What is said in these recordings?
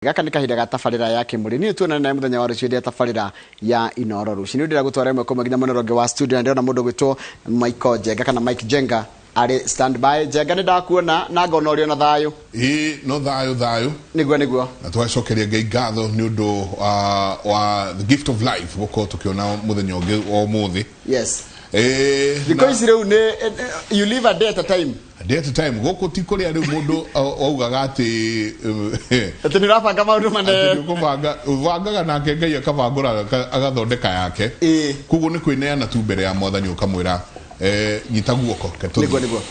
Gaka ni kahinda ga tabarira ya kimuri ni tuona na muthenya wa rucio tabarira ya Inoro rucio ni ndira gutwara imwe komwe nginya moneroge wa studio ndio na mundu gwitwo Michael Jenga kana Mike Jenga ari standby. Jenga ni ndakuona na ngona uri na thayo no thayo niguo na twacokeria Ngai ngatho ni undu wa the gift of life goko tukiona muthenya o muthi. Yes, because you live a day at a time. A day at a time. Goko tikori ari mundu augaga ati ati nirabanga maundu mane vangaga nake Ngai akavangura agathondeka yake. Kuguo ni kwineana tu mbere ya Mwathani ukamwira nyita guoko ketu niguo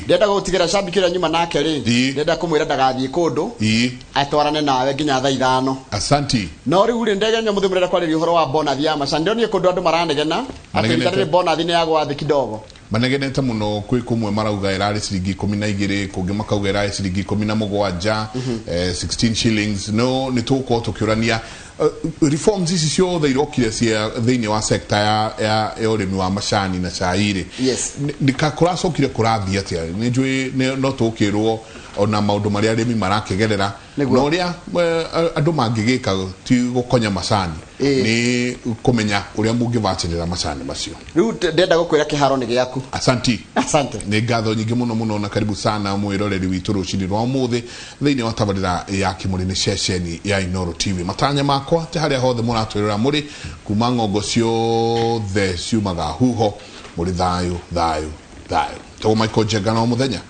ndenda gutigira shambikira nyuma nake ri ndenda kumwira ndagathie kundu atwarane nawe nginya thaa 5. Asanti. No riu ri ndege nyamu thimurira kwari uhoro wa bonus ya macandi ni kundu andu maranegena ati ndare bonus ni ya gwathi kidogo manegenete muno kwi kumwe marauga irari ciringi 12 kungi makauga irari ciringi 17 16 shillings. No ni tuko tukiurania reforms ici ciothe irokire cia thiini wa sector ya urimi wa macani na cairi. Yes, ndikakuracokire kurathia atia ni njui no tukirwo ona maundu maria arimi marakegerera no ria andu mangigika ti gukonya macani ni kumenya uria mungivatirira macani macio. Riu ndenda gukwira kiharo ni giaku. Asante ni ngatho nyingi muno na karibu sana mwiroreri witu rucini rwa muthi thiini wa tabarira ya kimuri ni ceceni ya Inoro TV. Matanya makwa te haria hothe muratwirira muri kuma ngongo ciothe ciumaga huho muri thayo to Michael Jenga no muthenya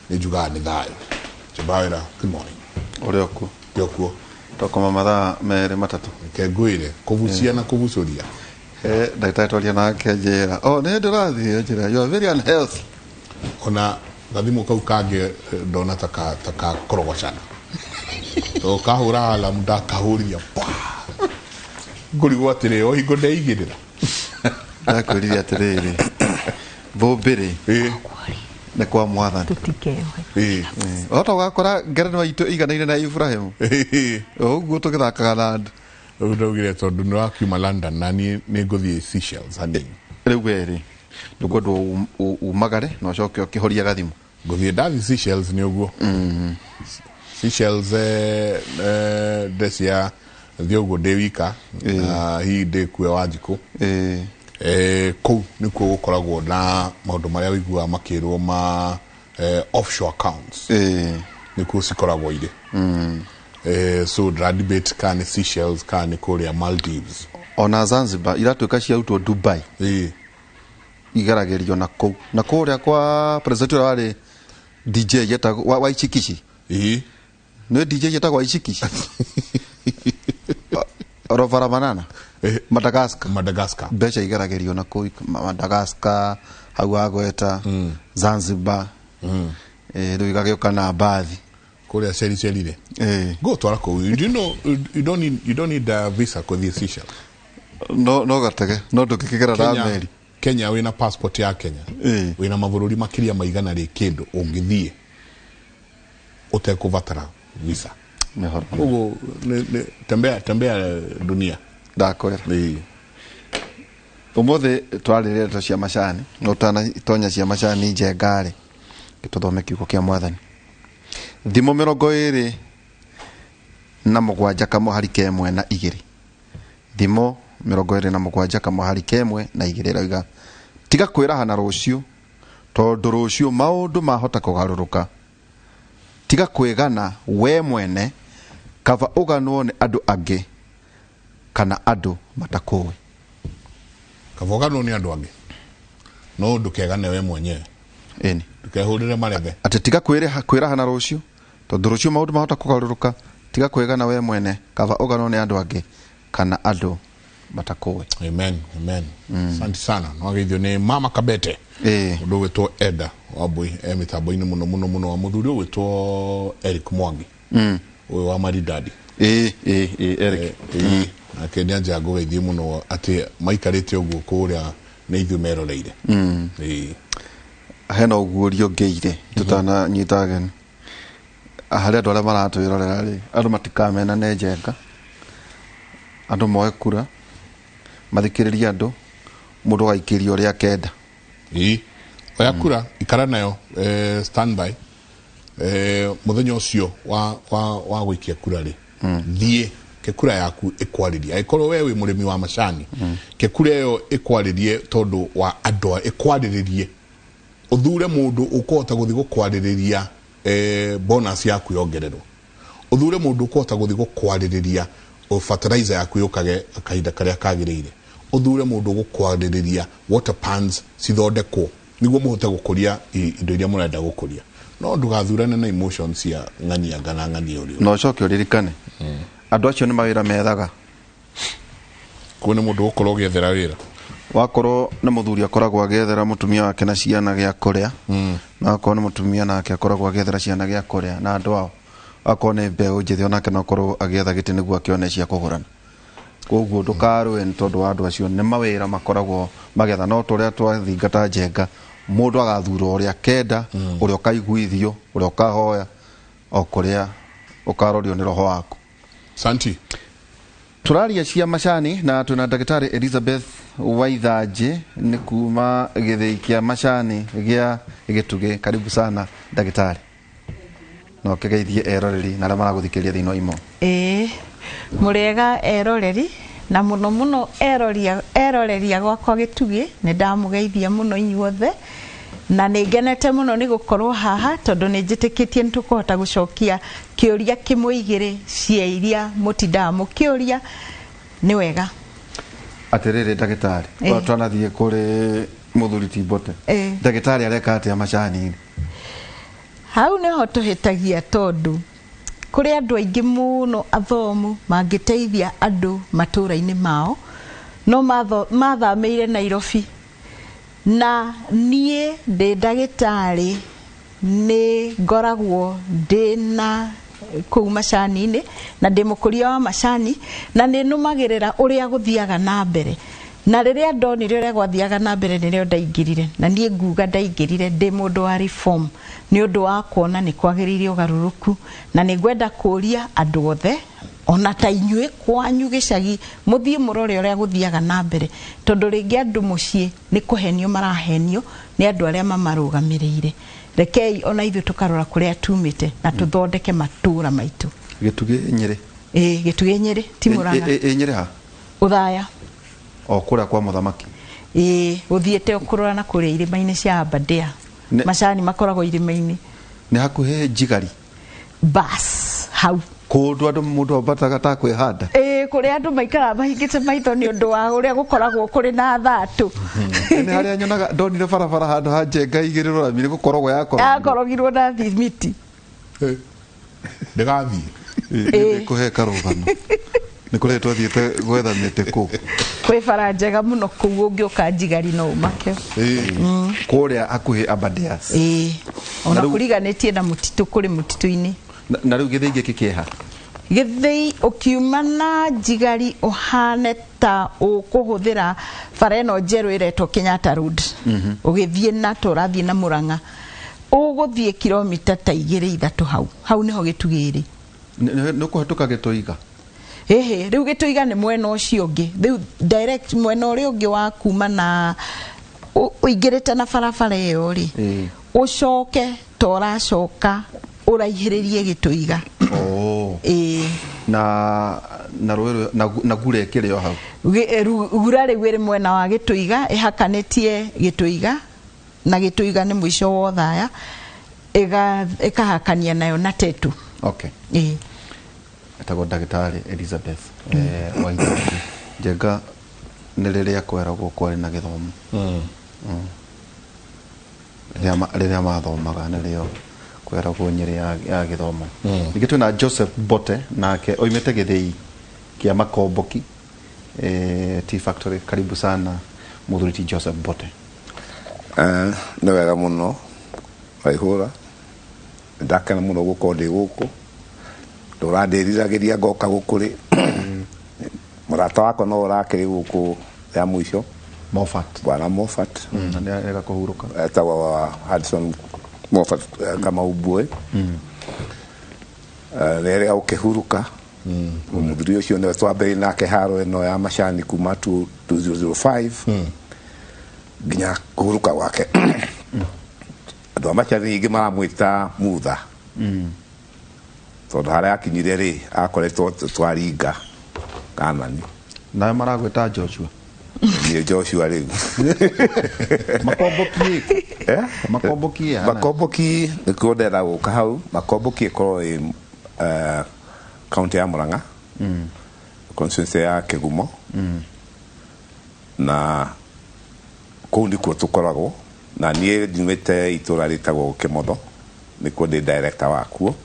ni njuga ni thayo Chibawira. Good morning. Orioku yokuo tokoma mathaa mere matatu kengwire kuvucia na kuvucuria ndagitari nake njira ni ndirathie njira you are very unhealthy ona gathimu kau kange ndona taka korogocana to kahura ala munda kahuria ngurigwo atire o hingo ndeigirira ndakwirire atiriri bombere ne kwa Mwathani tutikewe ota gakora ngerenwa itu iganaine na Ibrahim oguo tugithakaga na andu ndogire tondu no akiuma London na ni nguthie Seychelles andi riu weri ndugo umagare no coke okihoria gathimu nguthie ndathi Seychelles ni uguo Seychelles desia thiogo dewika hi de kuya wajiko kou nikuo gukoragwo na maundu maria wigua makirwo ma offshore accounts nikuo cikoragwo ire so debate kan Seychelles kan kuria Maldives ona Zanzibar iratuika ciautwo Dubai igaragerio na kuria kwa president wale DJ yeta wa Ichikishi no DJ yeta wa Ichikishi Rovara Banana Madagascar becha igaragerio na ku Madagascar hau agweta Zanzibar riu igagioka na bathi kuria ceri go twara ko you don't need a visa ko the Seychelles no gatege no ndukikigera na meri Kenya wina passport ya Kenya wina mavururi makiria maigana ri kindu ungithie utekuvatara visa ugo tembea dunia ndakwera umothe twarire to cia macani no tana tonya cia macani Jengari gituthome kiugo kia Mwathani thimo 27 kamo hari kemwe na 2 thimo 27 kamo hari kemwe na 2 raiga tiga kwiraha na rucio tondu rucio maundu mahota kugaruruka tiga kwigana we mwene kava uganwo ni andu angi kana andu matakuwe kava uganwo ni andu angi no ndukegane we mwenyewe ndukehurire marebe ati tiga kwiraha na rucio tondu rucio maundu mahota kugaruruka tiga kwigana we mwene kava uganwo ni andu angi kana andu matakuwe. Amen. Asante sana no geithio ni Mama Kabete ndu wetwo Eda wabui mitambo-ini muno wa muthuri wetwo Eric Mwangi we wa Maridadi Eric akenia njango geithio muno ati maikarite uguo kuria ni ithu meroreire hena ugurio ngeire tutana nyitagen haria andu aria maratwirorera ri andu matikamena ne Jenga andu moe kura mathikiriria andu mundu gaikirio ria kenda oya kura ikara nayo standby muthenya ucio wa gwikia kura ri thie ke kura yaku ikwaririe aikoro wewe murimi wa macani ke kura yo ikwaririe tondu wa andoa ikwaririe uthure mundu ukota guthi gukwariria bonus yaku yongererwo uthure mundu ukota guthi gukwariria fertilizer yaku yukage akahinda karia kagirire uthure mundu gukwariria water pans cithondekwo niguo muhote gukuria indo iria murenda gukuria no ndugathurane na emotions ya ng'ania ngana ng'ania uri no coke uririkane andu acio ni mawira methaga kuone mundu gukorwo giethera wira wakorwo na muthuri akoragwo agethera mutumia wake na ciana gya kuria na akorwo ni mutumia nake akoragwo agethera ciana gya kuria na andu ao akorwo ni mbeu njithi onake no akorwo agietha giti niguo akione cia kugurana koguo ndukarwe ni tondu wa andu acio ni mawira makoragwo magetha no turia twathingata njenga mundu agathura uria kenda uria ukaiguithio uria ukahoya o kuria ukarorio ni roho waku. Santi turaria cia macani na tuna Daktari Elizabeth Waithaji ni kuma githii kia macani gia Gitugi. Karibu sana daktari, no kegeithie eroreri na rama guthikiria thino imo. Murega eroreri na muno eroreria gwakwa Gitugi ni ndamugeithia muno inyuothe na ningenete muno ni gukorwo haha tondu ni njitikitie nitukuhota gucokia kiuria kimwe igiri cia iria mutinda mukiuria ni wega atiriri daktari twanathie kuri muthuri Tibote daktari areka atia macani hau niho tuhitagia tondu kuri andu aingi muno athomu mangiteithia andu matura-ini mao no mathameire Nairobi na nie ndi ndagitari ni ngoragwo ndina kuu macani-ini na ndi mukuria wa macani na ni numagirira uria guthiaga na mbere na riria ndonire uria gwathiaga na mbere nirio ndaingirire na nie nguga ndaingirire ndi mundu wa reform ni undu wa kuona ni kwagiririe ugaruruku na ni ngwenda kuria andu othe ona ta inyue kwanyu gicagi muthie murore uria guthiaga na mbere tondu ringi andu mucii ni kuhenio marahenio ni andu aria mamarugamirire rekei ona ithu tukarora kuria tumite na tuthondeke matura maitu. Gitugi Nyeri Gitugi Nyeri ti Murang'a Nyeri ha uthaya o kuria kwa muthamaki uthiete ukurora na kuria irima-ini cia Aberdare macani makoragwo irima-ini ni hakuhe Njigari bas hau kundu andu mundu abataga ta kwihanda kuria andu maikara mahingite maitho ni undu wa uria gukoragwo kuri na thatu ni haria nyonaga ndonire barabara handu ha njenga igiriro ramire gukorogwo yakorogirwo na thimiti ndigathie kuhe karugano ni kure twathiete gwetha mite ku kwi bara njega muno kuu ungiuka Njigari no umake kuria hakuhi Aberdare ona kuriganitie na mutitu kuri mutitu-ini na riu githii giki kieha githii ukiuma na Njigari uhane ta ukuhuthira bara ino njeru iretwo Kenyatta Road ugithie na turathie na Murang'a uguthie kilomita ta 2-3 hau niho Gitugiri ni kuhatuka Gituiga riu Gituiga ni mwena ucio ungi riu direct mwena uria ungi wa kuma na uingirite na barabara iyo ri ucoke toracoka uraihiririe Gituiga na rwero na gure kirio hau gura riu iri mwena wa Gituiga ihakanitie Gituiga na Gituiga ni mwisho wa Uthaya ikahakania nayo na Tetu. Okay atago Daktari Elizabeth Waithaji njenga ni riria kweragwo kwari na githomo riria mathomaga nirio kweragwo Nyeri ya githomo ningi twina Joseph Bote nake oimete githii kia Makomboki Tea Factory. Karibu sana muthuri Joseph Bote. Ni wega muno waihura ndakena muno gukorwo ndi guku ndurandiriragiria ngoka gukuri murata wakwa no urakiri guku ya mwisho Moffat bwana Moffat na nega kuhuruka etawa Hudson Moffat kama ubwe nere ukihuruka muthuri ucio ni twambere nake haro ino ya macani kuma 2005 ginya kuhuruka wake andu amacani ingi maramwita mutha tondu haria akinyire ri akoretwo twaringa Kanani na maragweta Joshua ni Joshua riu makomboki ni kondera guka hau makomboki ikorwo county ya Murang'a constituency ya Kigumo na kou ndikuo tukoragwo na niĩ nyumĩte itũra rĩtagwo Kĩmotho nĩkuo ndĩ director wakuo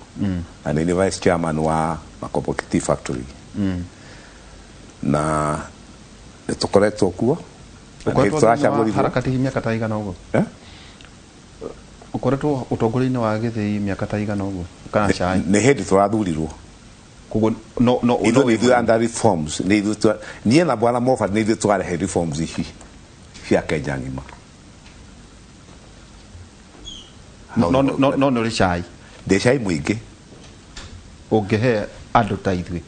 na nĩ vice chairman wa Makomboki Tea Factory na nĩtũkoretwo kuo harakati miaka ta igana ũguo ukoretwo ũtongoria-inĩ wa gĩthĩi miaka ta igana ũguo kana cai nĩ hĩndĩ tũrathurirwo koguo no ithuĩ under reforms nĩ ithuĩ niĩ na bwana Moffat nĩ ithuĩ twarehe reforms ici cia Kenya ng'ima no nĩ ũrĩ cai ndĩ cai mũingĩ ũngĩhe andũ ta ithuĩ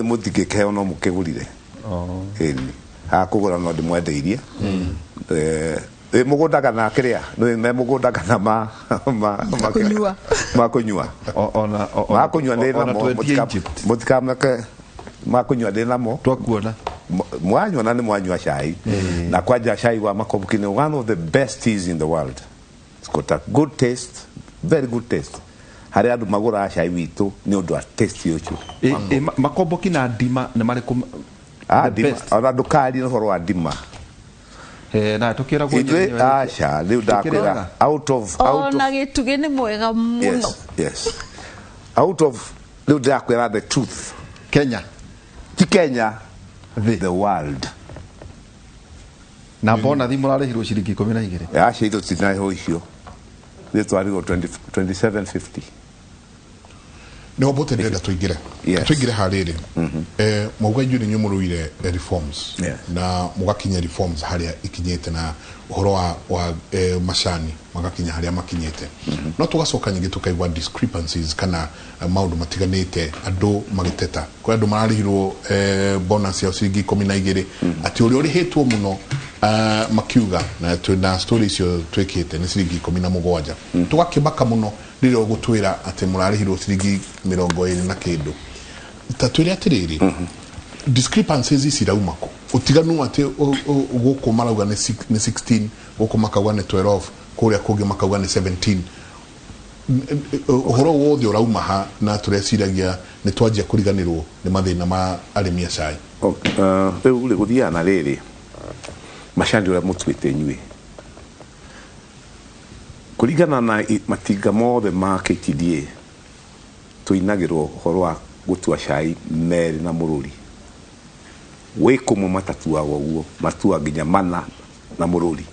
mũtingĩkĩheo no mũkĩgũrire hakũgũra no ndĩmwendeirie mũgũnda kana kĩrĩa nĩ mũgũnda kana makũnyua makũnyua ndĩ namo mũtikamake makũnyua ndĩ namo twakuona mwanyua na nĩ mwanyua cai na kwanja cai wa Makomboki ni one of the best teas in the world. It's got a good taste, very good taste. Harĩa andũ magũraga cai witũ nĩ ũndũ wa taste ũcio Makomboki na ndima nĩ marĩkũ ndima ona ndũkari ũhoro wa ndima na tukĩragwo ithuĩ aca rĩu ndakwĩra out of na gĩtugĩ nĩ mwega mũno yes out of rĩu ndakwĩra the truth Kenya ti Kenya the world na bona thimũ rarĩhirwo ciringi 12 aca ithu tinaho icio nĩ twarirwo 2750 no bote ndenda tuingire harĩrĩ mauga inyuĩ nĩ nyũmũrũire reforms na mũgakinya reforms harĩa ikinyĩte na ũhoro wa macani magakinya harĩa makinyĩte no tũgacoka nyingĩ tukaigua discrepancies kana maũndũ matiganĩte andũ magĩteta kwa andũ mararĩhirwo bonus ya ciringi 12 atĩ ũrĩa ũrĩhĩtwo mũno makiuga na twina story icio twĩkĩte nĩ ciringi 17 tũgakĩmaka mũno rĩrĩa ũgũtwĩra atĩ mũrarĩhirwo ciringi 20 na kĩndũ ta twĩre atĩrĩrĩ discrepancies ici irauma kũ ũtiganu atĩ gũkũ marauga nĩ 16 gũkũ makauga nĩ 12 kũrĩa kũngĩ makauga nĩ 17 ũhoro wothe ũrauma ha na tũreciragia nĩ twanjia kũriganĩrwo nĩ mathĩna ma arĩmi a cai rĩu rĩ gũthiaga na rĩrĩ macani ũrĩa mũtuĩte inyuĩ kũringana na matinga mothe ma KTDA tũinagĩrwo ũhoro wa gũtua cai merĩ na mũrũri wĩ kũmwe matatuaga ũguo matua nginya mana na mũrũri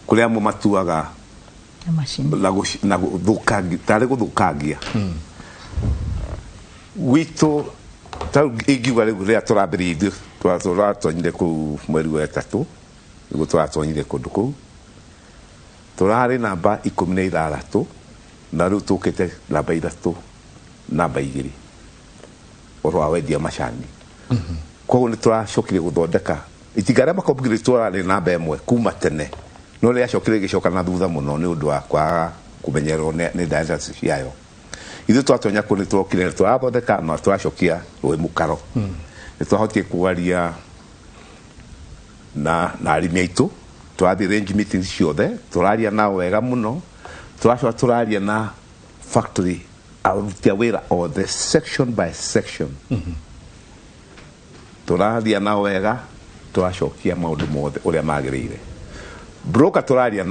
kũrĩa amwe matuaga na gũthũkangia tarĩ gũthũkangia gwitũ ingiuga rĩu rĩrĩa tũrambĩrĩria ithuĩ tũratonyire kũu mweri wa ĩtatũ nĩguo tũratonyire kũndũ kũu tũrarĩ namba 16 na rĩu tũkĩte namba 3 namba 2 ũhoro wa wendia macani koguo nĩ tũracokire gũthondeka itinga rĩa Makomboki tũrarĩ namba 1 kuma tene no rĩacokire gĩcoka na thutha mũno nĩ ũndũ wa kwaga kũmenyererwo nĩ directors ciayo ithuĩ twatonya kũ nĩ twokire tũrathondeka na tũracokia rũĩ mũkaro nĩ twahotire kũaria na arĩmi aitũ twathi range meetings ciothe tũraria nao wega mũno tũracoka tũraria na factory aruti a wĩra othe section by section tũraria nao wega tũracokia maũndũ mothe ũrĩa magĩrĩire broker tũraria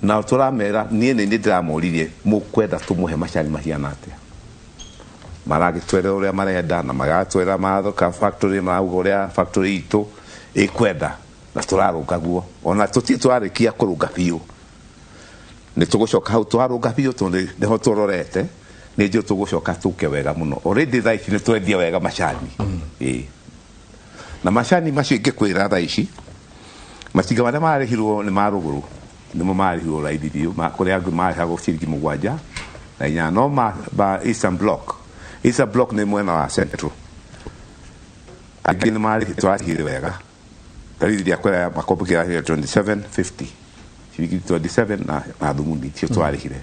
nao tũramera niĩ nĩ ndĩramoririe mũkwenda tũmũhe macani mahiana atĩa maragĩtwĩra ũrĩa marenda na magatwĩra mathoka factory marauga ũrĩa factory itũ ĩkwenda na tũrarũnga guo ona tũrarĩkia kũrũnga biũ nĩ tũgũcoka hau twarũnga biũ tondũ nĩho tũrorete nĩ njũ tũgũcoka tũke wega mũno already thaa ici nĩ twendia wega macani na macani macio ingĩkwĩra thaa ici matinga marĩa marĩhirwo nĩ marũgũrũ nĩmo marĩhirwo raithi biũ kũrĩa angĩ marĩhagwo ciringi 7 na 4 no Eastern Block nĩ mwena wa Central angĩ nĩ marĩhirwo wega tarĩthi rĩa kwĩra Makomboki ya 2750 ciringi 27 na thumuni cio twarihire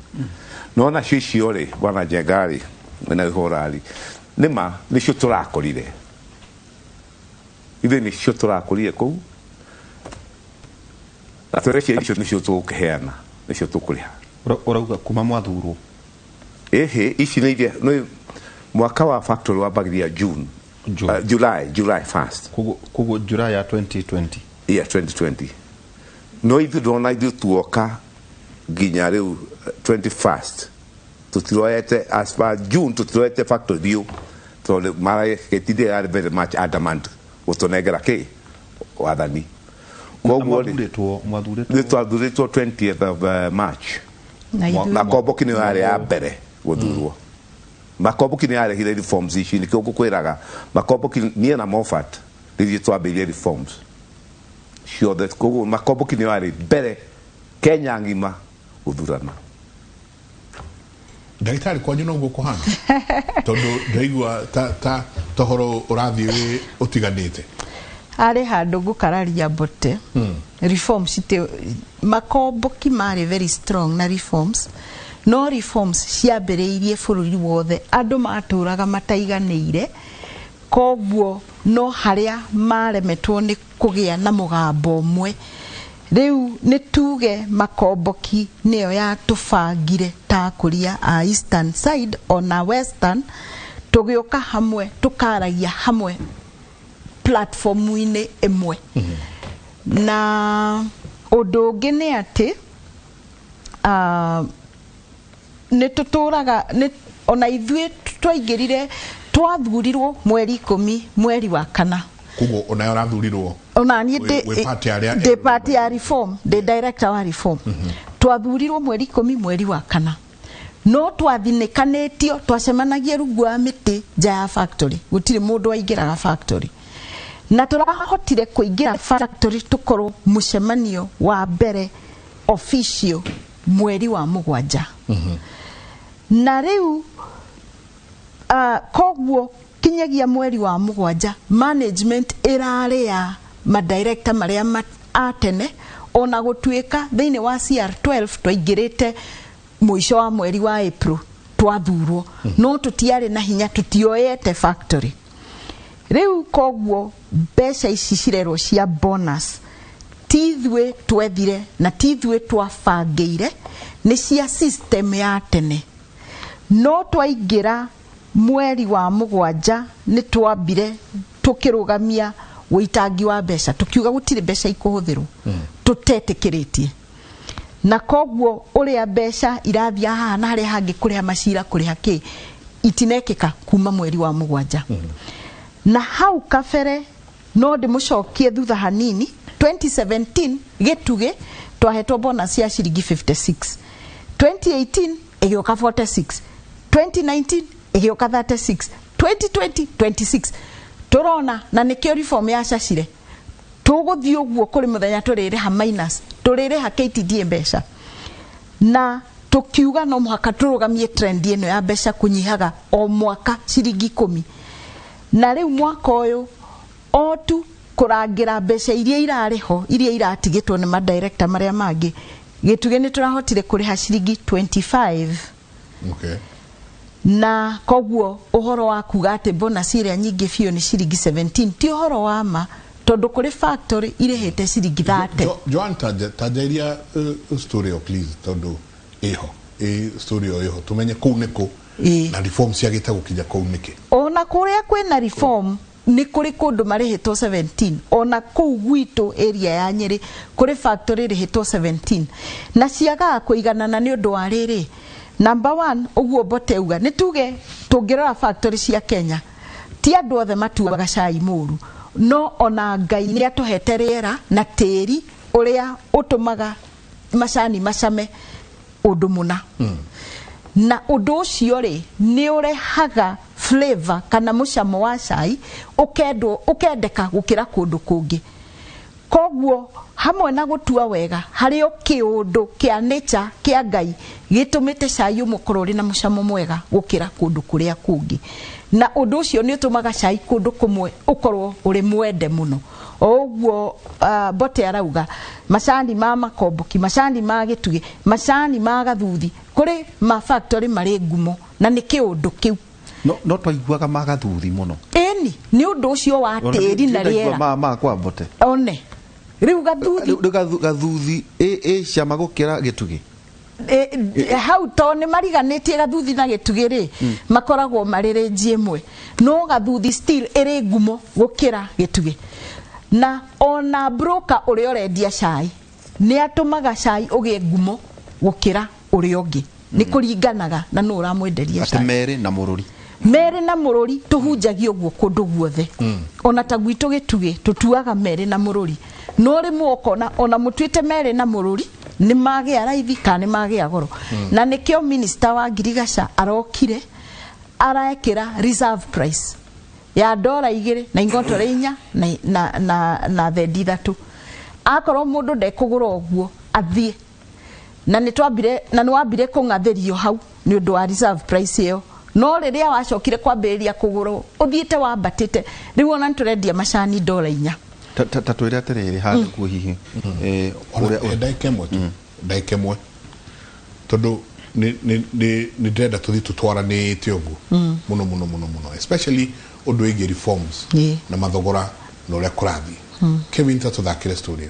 no na cio ri bwana Jengari na horari nima nicio turakorire ithe nicio turakorire kou na turekie nicio tukuheana nicio tukuriha urauga kuma mwathurwo ici ni iria no mwaka wa factory wa bagiria July 1st kugo July ya 2020 yeah 2020 no ithu dona ithu tuoka ginya riu 21st tutiroete as far June tutiroete factory dio to mara ketide are very much adamant utonegera ke wathani koguo mwadhuretwo 20th of March makomboki ni yale ya mbere guthurwo makomboki ni yale hile reforms ici ni kĩo kwiraga makomboki nie na Moffat rĩrĩa twambĩrĩirie reforms sure that koguo makomboki ni yale mbere Kenya ngima guthurana ndagĩtarĩ kwanyu no gũkũhana tondũ ndaigua ta tohoro ũrathiĩ ũtiganĩte are handu gukararia bote reforms ite makomboki mari very strong na reforms no reforms ciambĩrĩirie bũrũri wothe andũ matũraga mataiganĩire koguo no haria maremetwo ni kũgĩa na mũgambo ũmwe riu ni tuge makomboki niyo ya tũbangire ta kũria a eastern side ona western tũgĩũka hamwe tukaragia hamwe platform-inĩ ĩmwe na ũndũ ũngĩ nĩ atĩ nĩ tũtũraga ona ithuĩ twaingĩrire twathurirwo mweri 10 mweri wa kana kugo ona ũrathurirwo ona niĩ de party ya reform the director wa reform twathurirwo mweri 10 mweri wa kana no twathinĩkanĩtio twacemanagia rungu wa mĩtĩ nja ya factory gũtirĩ mũndũ waingĩraga factory na turahotire kuingira factory tukorwo mucemanio wa mbere official mweri wa mugwanja na riu koguo kinyagia mweri wa mugwanja management irare ya ma director maria atene ona gutuika thiini wa CR12 twaingirite mwisho wa mweri wa April twathurwo no tutiare na hinya tutioete factory riu koguo mbeca ici cirerwo cia bonus tithwe twethire na tithwe twabangĩire ni cia system ya tene no twaingira mweri wa mugwanja ni twambire tukirugamia witangi wa mbeca tukiuga gutire mbeca ikuhuthirwo tutetikiritie na koguo uria mbeca irathia haha na haria hangi kuriha macira kuriha ki itinekeka kuma mweri wa mugwanja na hau kafere no ndimucokie thutha hanini 2017 gituge twahetwo bonus ya ciringi 56 2018 igioka 46 2019 igioka 36 2020 26 turona na nikio reform ya cacire tuguthii uguo kuri muthenya turire ha minus turire ha KTD mbeca na tukiuga no muhaka turugamie trend ino ya mbeca kunyihaga o mwaka ciringi 10 na riu mwaka uyu otu kurangira mbeca iria irariho iria iratigitwo ni ma director maria mangi gituge ni turahotire kuriha ciringi 25 okay na koguo uhoro wa kuga ati bonus iria nyingi biu ni ciringi 17 ti uhoro wa ma tondu kuri factory irihite ciringi 30 Joan tajaria story o please tondu iho story o iho tumenye kuu niko na reform ciagite gukinya kuu niki ona kuria kwina reform ni kuri kundu marihitwo 17 ona kuu gwitu area ya Nyeri kuri factory rihitwo 17 na ciaga kuiganana ni undu wa riri number 1 uguo boteuga ni tuge tungirora factory cia Kenya ti andu othe matuaga cai muru no ona Ngai ni atuhete riera na tiri uria utumaga macani macame undu muna na undu ucio ri ni urehaga flavor kana mucamo wa cai ukendeka gukira kundu kungi koguo hamwe na gutua wega hario kiundu kia nature kia Ngai gitumite cai umukorwo na mucamo mwega gukira kundu kuria kungi na undu ucio ni utumaga cai kundu kumwe ukorwo uri mwende muno oguo Bote arauga macani ma makomboki macani ma gitugi macani ma gathuthi kuri ma factory mari ngumo na ni kiundu kiu no twaiguaga ma gathuthi muno eni ni undu ucio wa tiri na riera ma kwa Bote one riu gathuthi cama gukira gitugi hau to ni mariganitie gathuthi na gitugi ri makoragwo marire njimwe no gathuthi still iri ngumo gukira gitugi na ona broker uri orendia cai ni atumaga cai ugie ngumo gukira uri ongi ni kuringanaga na no uramwenderia cai mere na mururi tuhunjagia uguo kundu guothe ona ta gwitu gitugi tutuaga mere na mururi no ri muokona ona mutwite mere na mururi ni magia raithi kana ni magia goro na nikio minister wa Girigasha arokire araekira reserve price ya $2 na ingoto rinya na thendi thatu akorwo mundu ndekugura oguo athie na nitwambire kungatherio hau ni undu wa reserve price iyo no riria wacokire kwambiriria kugura uthiite wambatite riu ona nturendia macani $4 ta twira atiriri handu ku hihi ndaikemwe tondu ni ndenda tuthi tutwaranite ugu muno especially undu igi reforms na mathogora no ria kurathi Kevin tuthakire studio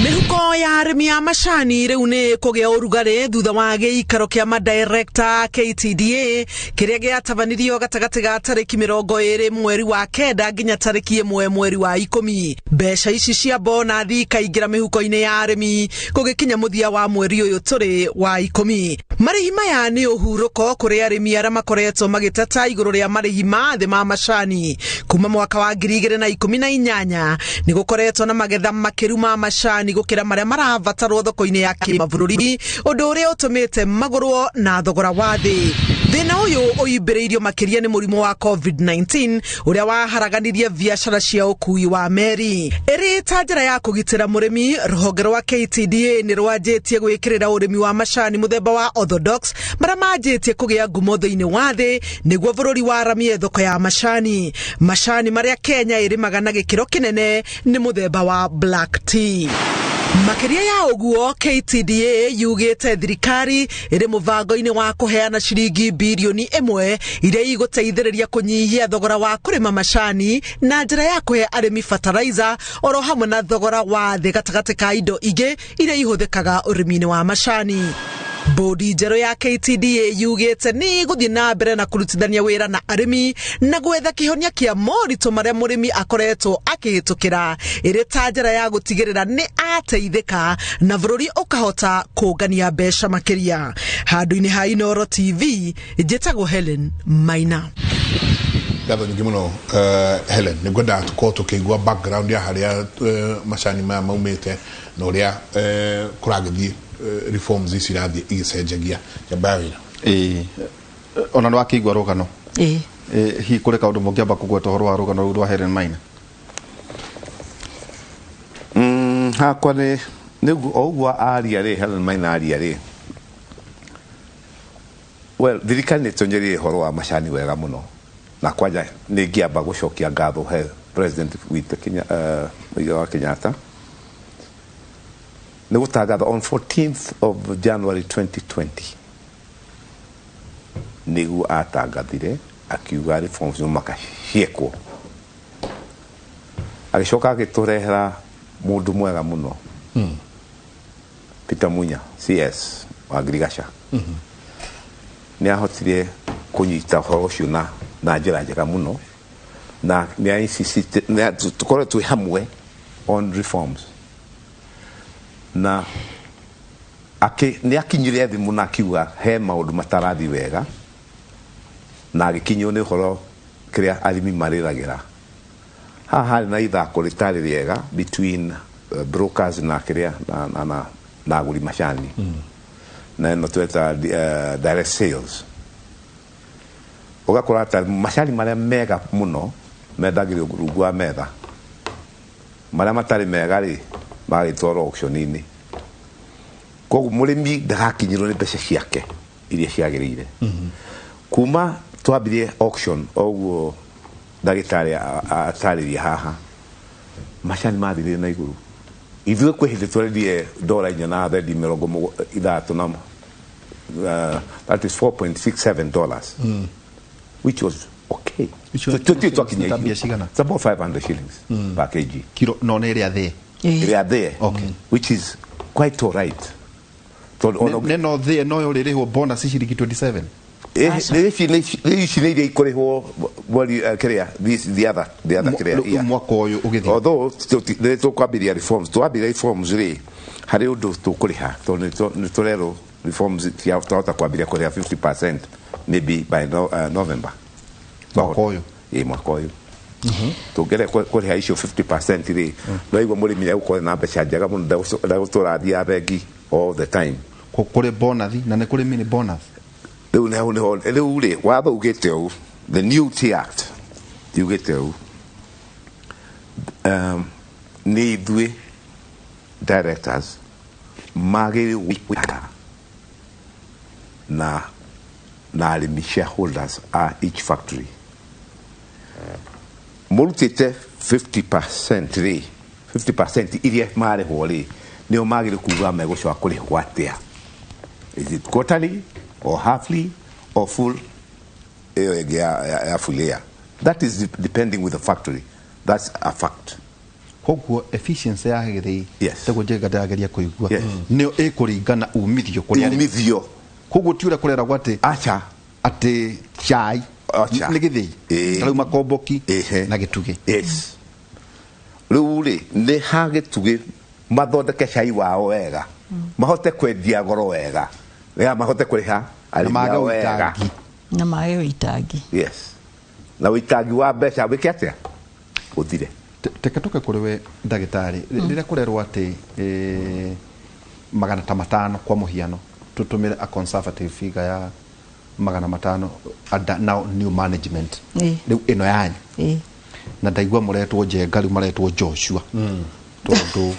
Mihuko ya arimi ya macani riu ni kugia urugari thutha wa giikaro kia madirector KTDA kiria giatabanirio gatagati ga tariki 20 mweri wa kenda nginya tariki 1 mweri wa 10 mbeca ici cia bonathi kaingira mihuko-ini ya arimi kugikinya muthia wa mweri uyu turi wa 10 marihi maya ni uhuruko kuri arimi aria makoretwo magiteta iguru ria marihi ma thi ma macani kuma mwaka wa 2018 ni gukoretwo na magetha makiru ma macani gukira maria maravatarwo thoko-ini ya kimabũrũri undu uria utumite magurwo na thogora wa thi thina uyu uimbiriirio makiria ni murimu wa COVID-19 uria waharaganirie biashara cia ukui wa meri iri ta njira ya kugitira murimi ruhonge rwa KTDA ni rwanjitie gwikirira urimi wa macani muthemba wa orthodox maria manjitie kugia ngumo thiini wa thi niguo bururi waramie thoko ya macani maria Kenya irimaga na gikiro kinene ni muthemba wa black tea makiria ya uguo KTDA yugite thirikari iri muvango-ini wa kuheana ciringi bilioni 1 iria iguteithiriria kunyihia thogora wa kurima macani na njira ya kuhe arimi fertilizer oro hamwe na thogora wa thi gatagati ka indo ingi iria ihuthikaga urimi-ini wa macani bodi njeru ya KTDA yugite ni guthie na mbere na kurutithania wira na arimi na gwetha kihonia kia morito maria murimi akoretwo akihitukira iri ta njira ya gutigirira ni ateithika na bururi ukahota kungania mbeca makiria handu-ini ha Inooro TV njitagwo Helen Maina gatho nyingi muno Helen ni gwenda tukorwo tukigua background ya haria macani maya maumite na uria kuragithie reforms ici irathie igicenjagia jambawira ona no akigwa rugano hi kuri kaundu mungiamba kugweta horo wa rugano ru rwa Helen Maina hakwa ni ogwa aria ri Helen Maina aria ri well thirikari ni tonyerie horo wa macani wega muno na kwanja ni ngiamba gucokia ngatho he president witu Kenyatta Negutagatha on 14th of January 2020 nigu atagathire akiuga reforms makahiekwo agicoka agiturehera mundu mwega muno Peter Munya CS wa Girigasha ni ahotire kunyita horo ucio na njira njega muno na ni insist tukore tu hamwe on reforms na ni akinyire thimu na akiuga he maundu matarathi wega na agikinywo ni horo kiria arimi mariragira haha na ithako ritari riega between brokers na kiria na aguri macani na no tweta direct sales ugakora ta macani maria mega muno mendagire rungu wa metha maria matari mega ri magitwara auction-ini koguo murimi ndagakinyirwo ni mbeca ciake iria ciagirire kuma twambirie auction oguo ndagitari atariria haha macani mathirire na iguru ithuĩ kwĩ hĩndĩ twendirie $4 na thendi 30 na that is $4.67 which was okay. It's about 500 shillings per kg. Kilo no area there. Area there. Okay. Which is quite all right. So no there no yore ho bonus shilingi 27. The other although to kwambiria reforms hari undu tukuriha ni turero reforms cia twahota kwambiria kuriha 50% maybe by November mwaka uyu mwaka uyu tungere kuriha icio 50% ri no igwa murimi ya ukore na mbeca njega muno ndagutura thia bengi all the time kuri bonus na ne kuri mini bonus riu ri watho ugite u the new tea act ugite u ni ithuĩ directors magĩrĩirwo wika na arĩmi shareholders a each factory mũrutĩte 50% rĩ 50% iria marĩhwo rĩ nĩo magĩrĩirwo kuga megũcoka kũrĩhwo atĩa, is it quarterly or halfly or full ĩyo ĩngĩ ya full year. That is depending with the factory. That's a fact. Koguo efficiency ya githii tego njega ndageria kuigua nio ikuringana umithio kuri umithio koguo tiura kurera gwate acha ati chai ni githii taru makomboki na gitugi yes riu ri ni ha gitugi mathondeke chai wao wega mahote kwendia goro wega ria mahote kuriha arĩmi wega na mayo itangi yes na witangi wa mbeca wiki atia uthire teketoke kuri we ndagitari rira kurerwo ati 500 kwa muhiano tutumire a conservative figure ya 500 now new management riu ino yanyu na ndaigua muretwo Njenga riu maretwo Joshua tondu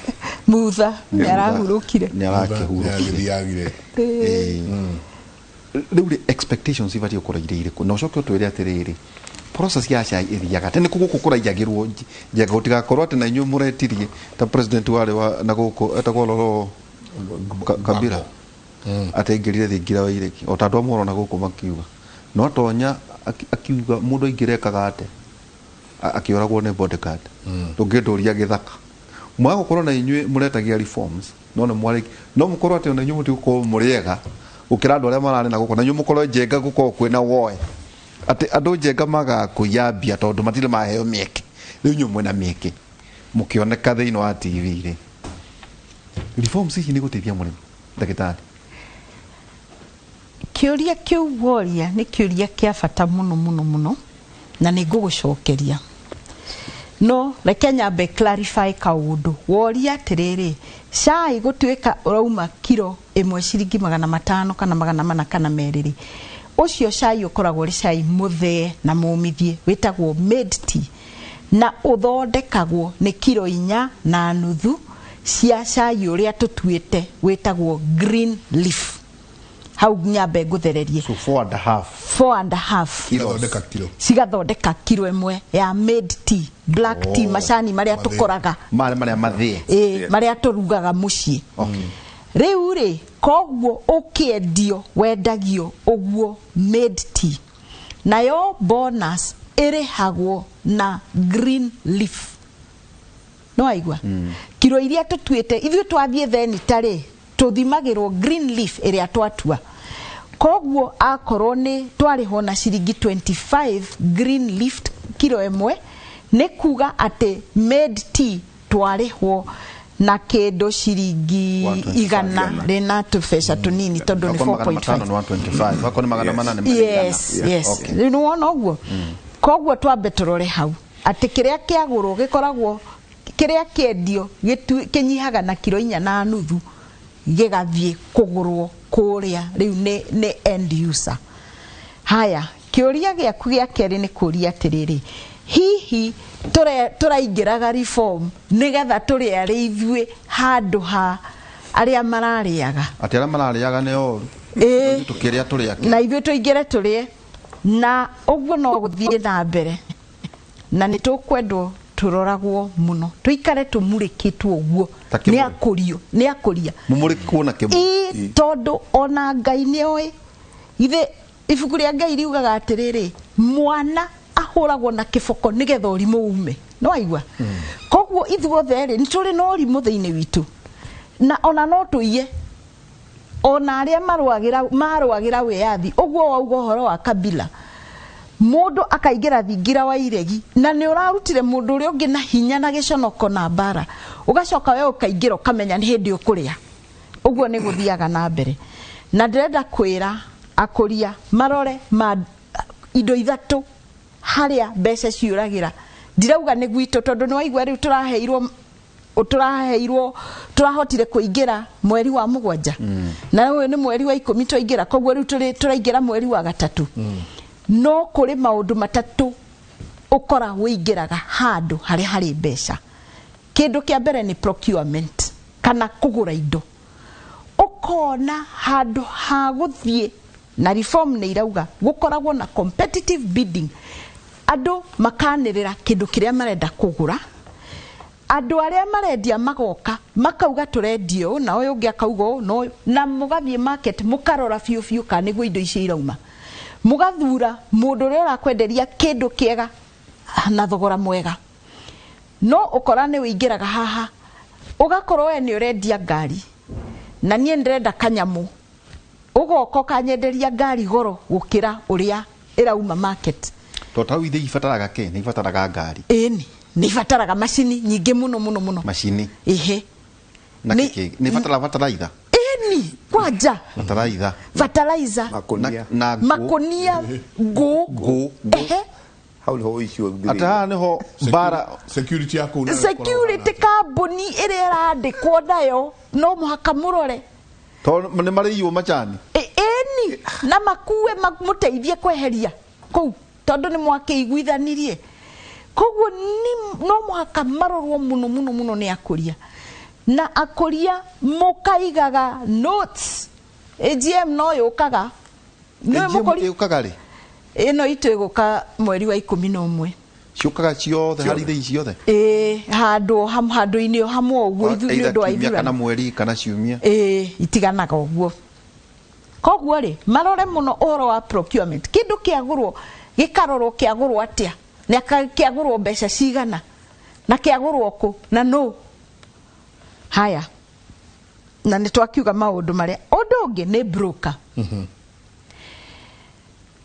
mutha yarahurukire niarakihurukire riu expectations ibati ukuraire iriku na ucoke utwire atiriri process ya cai iriaga tene kuguku kuraiyagirwo Njenga utigakorwo ati na inyu muretirie ta president wale wa na guku etagwo Lolo Kabira atengerire thingira wa ireki o tandu amuro na guku makiuga no tonya akiuga mundu ingirekaga ate akioragwo ne bodyguard tungiduria githaka mwago korwo na inyu muretagia reforms no mwari no mukorwo ati na inyu muti ko muriega ukira andu aria marari na guku na inyu mukorwo Njenga guko kwina woe ati andu Njenga maga kuyambia tondu matire maheo mieke riu inyu mwena mieke mukioneka thiini wa TV ri reforms ici ni gutethia murimi ndagitari kiuria kiu woria ni kiuria kia bata muno na ni ngugucokeria no reke nyambe clarify kaundu woria tiriri cai gutuika urauma kilo 1 ciringi 500 kana 400 kana meriri ucio cai ukoragwo ri cai muthee na mumithie witagwo made tea na uthondekagwo ni kilo 4.5 cia cai uria tutuite witagwo green leaf hau nyambe nguthererie so 4.5 cigathondeka kilo 1 ya made tea black tea macani maria tukoraga maria mathie maria turugaga mucii riu ri koguo ukiendio wendagio uguo made tea nayo bonus irihagwo na green leaf no aigua kilo iria tutuite ithuĩ twathie theni tari tuthimagirwo green leaf iria twatua koguo akorwo ni twariho na ciringi 25 green leaf kilo 1 ni kuga ati made tea twariho na kindu ciringi 100 rina tubesha tunini tondu ni 4.5 wako ni 800 yes ni wona uguo koguo twambe turore hau ati kiria kiagurwo gikoragwo kiria kiendio kinyihaga na kilo 4.5 gigathie kugurwo kuria riu ni end user haya kiuria giaku gia keri ni kuria atiriri hihi turaingiraga reform nigetha turi ari ithue handu ha aria marariaga ati aria marariaga ne oru tukiria turi aki na ithue tuingire turi na uguo no guthie na mbere na ni tukwendwo turoragwo muno tuikare tumurikitwo uguo ni akuria mumurikwo na kemo tondu ona Ngai ni oi ithe ibuku ria Ngai riugaga atiriri mwana ahuragwo na kiboko nigetha urimu ume no aigua koguo ithuothe ri ni turi no urimu thiini witu na ona no tuiye ona aria marwagira wiathi uguo wauga horo wa Kabila mundu akaingira thingira wa iregi na ni urarutire mundu uri ungi na hinya na giconoko na bara ugacoka we ukaingira ukamenya ni hindi ukuria uguo ni guthiaga na mbere na ndirenda kwira akuria marore indo ithatu haria mbeca ciuragira ndirauga ni gwitu tondu ni waigua riu turahotire kuingira mweri wa 7 na uyu ni mweri wa 10 twaingira koguo riu turaingira mweri wa 3 no kuri maundu matatu ukora wingiraga handu hari mbeca kindu kia mbere ni procurement kana kugura indo ukona handu ha guthie na reform ni irauga gukoragwo na competitive bidding andu makanirira kindu kiria marenda kugura andu aria marendia magoka makauga turendio na uyu ungi akauga no na mugathie market mukarora fiu kana niguo indo icio irauma mugathura mundu uria urakwenderia kindu kiega na thogora mwega no ukora ni wingiraga haha ugakorwo we ni urendia ngari na nie ndirenda kanyamu ugoko kanyenderia ngari goro gukira uria irauma market totau ithe ifataraga ke ni ifataraga ngari ni ifataraga machini nyingi muno machini na kiki ni fataraitha ni kwaja fertilizer makonia go hau ho issue ata neho bara security yako security company irera ndikwo nayo no muhaka murore to ni mari yu machani ni na makuwe muteithie kweheria kou tondu ni mwakiiguithanirie koguo ni no muhaka marorwo muno ni akuria na akuria mukaigaga notes AGM no yukaga no mukori yukaga ri ino itu iguka mweri wa 11 ciukaga ciothe hari thei ciothe handu ini hamwe uguo ithuĩ ndu wa ithura kana mweri kana ciumia itiganaga uguo koguo ri marore muno oro wa procurement kindu kiagurwo gikarorwo kiagurwo atia na kiagurwo mbeca cigana na kiagurwo ku na no haya na nitwakiuga maundu maria undu ungi ni broker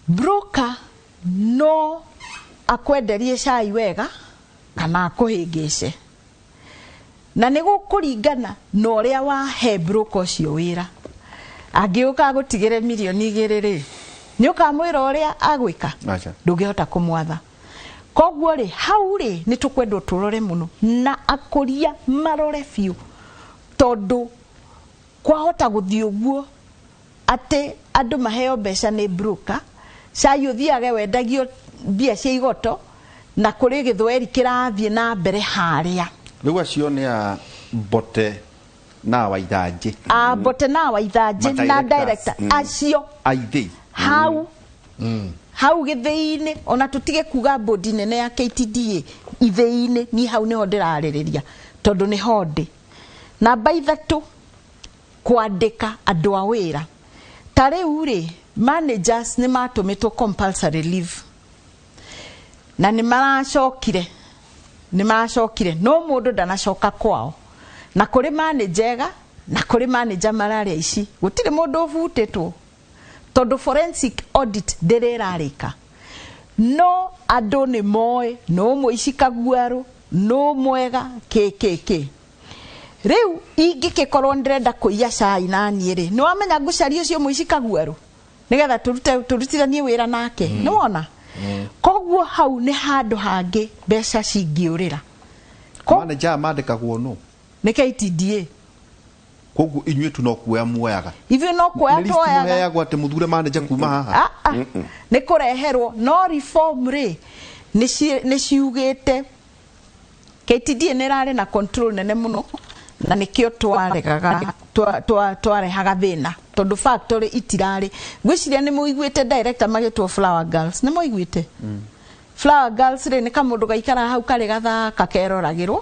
broker no akwenderie cai wega kana akuhingice na nigo kuringana no ria wa he broker ucio wira angiuka gutigire milioni 2 ri ni ukamwira uria agwika ndungihota kumwatha koguo ri hau ri ni tukwendwo turore muno na akuria marore fiu tondu kwahota guthii uguo ate andu maheo mbeca ni broker cai uthiage wendagio mbia cia igoto na kuri githweri kirathie na mbere haria riu acio ni a Bote na Waithaji Bote na Waithaji na director acio aithi hau githii-ini ona tutige kuga bodi nene ya KTDA ithii-ini ni hau niho ndiraririria tondu ni hondi namba 3 kwandika andu a wira tare uri managers ni matumitwo compulsory leave na ni maracokire no mundu ndanacoka kwao na kuri managega na kuri manager mararia ici gutire mundu uvutitwo tondu forensic audit ndirarika no andu ni moe no muici kaguaru no mwega KKK riu ingikikorwo ndirenda kuiya cai na niiri ni wamenya ngucaria ucio muici kaguaru nigetha turutiranie wira nake ni wona koguo hau ni handu hangi mbeca cingiurira manager mandikagwo no ni KTDA koguo inyue tu no kuoya muoyaga ivyo no kuoya toyaga ati muthure manager kuma haha ni kureherwo no reform ri nĩ ciugĩte KTDA nĩ rarĩ na control nene mũno na nĩkĩo twarehaga thĩna tondũ factory itirarĩ ngwĩciria nĩ mũiguĩte director magĩtwo Flower Girls nĩ mũiguĩte Flower Girls rĩ nĩ kamũndũ gaikara hau karĩ gathaka keroragĩrwo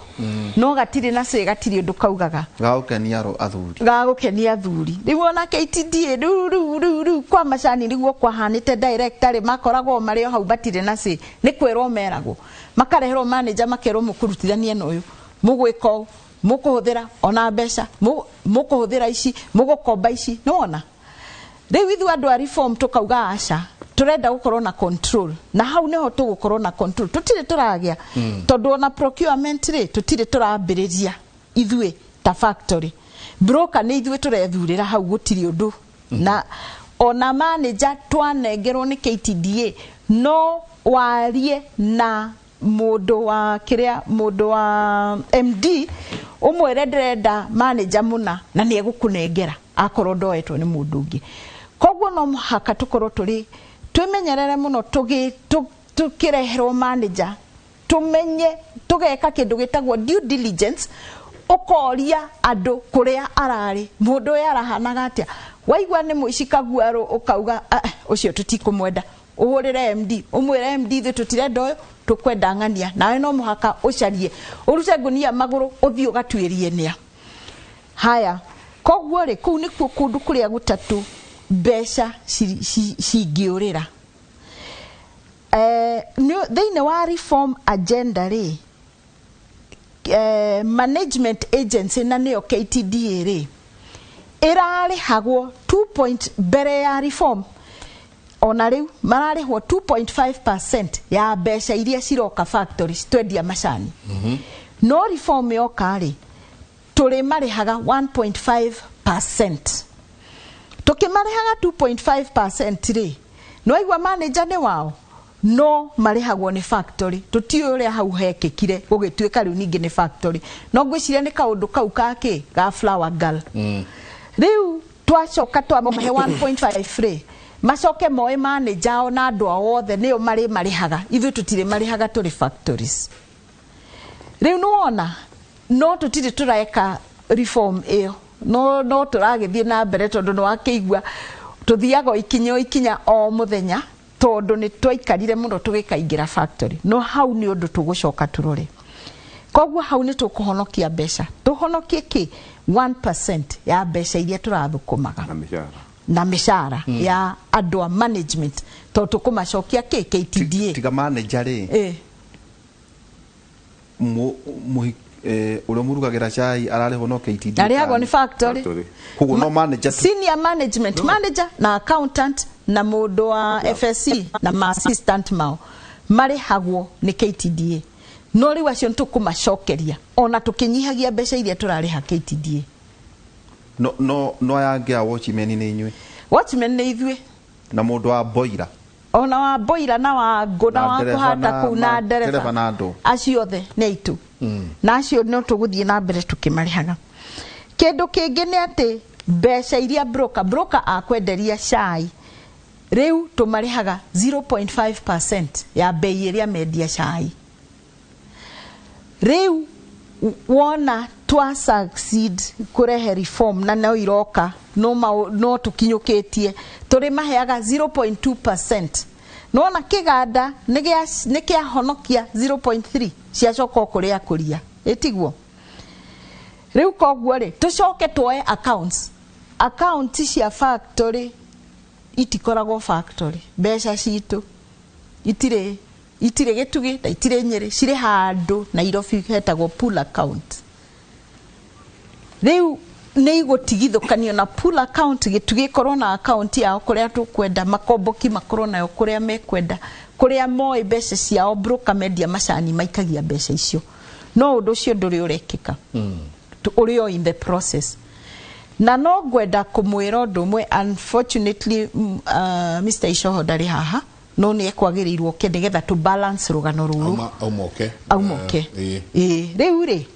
no gatirĩ na gatirĩ ũndũ kaugaga gagũkenia athuri rĩu ona KTDA rĩu kwa macani nĩguo kwahanĩte director rĩ makoragwo marĩ o hau batirĩ na nĩ kwĩrwo meragwo makareherwo manager makerwo mũkũrutithania na ũyũ mũgwĩka mũkũhũthĩra ona mbeca mũkũhũthĩra ici mũgũkomba ici nĩwona rĩu ithu andũ a reform tukauga aca turenda gukorwo na control na hau neho tugukorwo na control tutire turagĩa tondu ona procurement ri tutire turambĩrĩria ithuĩ ta factory broker nĩ ithuĩ turethurĩra hau gutiri undu na ona manager twanengerwo ni KTDA no warie na mundu wa MD umwere ndĩrenda manager muna na nĩ egũkũnengera akorwo ndoetwo nĩ mundu ũngĩ koguo no mũhaka tukorwo twimenyerere muno tukireherwo manager tumenye tugeka kindu gitagwo due diligence ukoria andu kuria arari mundu uyu arahanaga atia waigua ni muici kaguaro ukauga ucio tutikumwenda uhurire MD umwire MD ithu tutirenda uyu tukwenda ng'ania nawe no muhaka ucarie urute ngunia maguru uthio gatuirie nia haya koguo ri kuu nikuo kundu kuria gutatu mbeca cingĩũrĩra thĩinĩ wa reform agenda rĩ management agency na nĩyo KTDA rĩ ĩrarĩhagwo 2 mbere ya reform ona rĩu mararĩhwo 2.5% ya mbeca iria ciroka factories twendia macani no reform yoka rĩ tũrĩ marĩhaga 1.5%. tukimarehaga 2.5% ri no igwa manager ni wao no marehagwo ni factory tutiyo uria hau hekekire gugituika riu ningi ni factory no ngwiciria ni kaundu kau kake ga Flower Girl riu twacoka twamahe 1.5 ri macoke moe manager ona andu othe niyo marehaga ithu tutire marehaga turi factories riu nuona no tutire turaeka reform iyo no turagithie na mbere tondu no akigwa tuthiaga ikinya o muthenya tondu ni twaikarire muno tugikaingira factory no hau ni undu tugucoka turore koguo hau ni tukuhonokia mbeca tuhonokie ki 1% ya mbeca iria turathukumaga na mishara ya andu a management tondu tukumacokia ki KTDA tiga manager ri ule murugagira chai ararehwo no KTDA arehagwo ni factory kugo no manager senior management manager na accountant na mundu wa FSC na ma assistant mao marehagwo ni KTDA no riu acio ntukumacokeria ona tukinyihagia mbeca iria turareha KTDA no yangia watchmen ni inywe watchmen ni ithuĩ na mundu wa boira ona wa boira na wa ngona wa kuhata kuna ndereba na andu acio othe ni aitu na acio no tuguthie na mbere tukimarehaga kindu kingi ni ati mbeca iria broker akwenderia cai riu tumarehaga 0.5% ya bei iria mendia cai riu wona twa succeed kurehe reform na no iroka no tukinyukitie turi maheaga 0.2% nona kiganda nikia honokia 0.3 ciacoka kuria kuria etiguo riu koguo ri tucoke tuoe account cia factory itikoragwo factory mbeca citu itire gitugi na itire Nyeri cire handu Nairobi hetagwo pool account riu ni igutigithukanio na pool account gitugi korwo na account yao kuria tukwenda makomboki makorwo nayo kuria mekwenda kuria moi mbeca ciao broker media macani maikagia mbeca icio no undu ucio nduri urekika urio in the process na no ngwenda kumwira undu mwe unfortunately Mr. Ishoho ndari haha no ni ekwagiriirwo ke nigetha to balance rugano ruru aumoke riu ri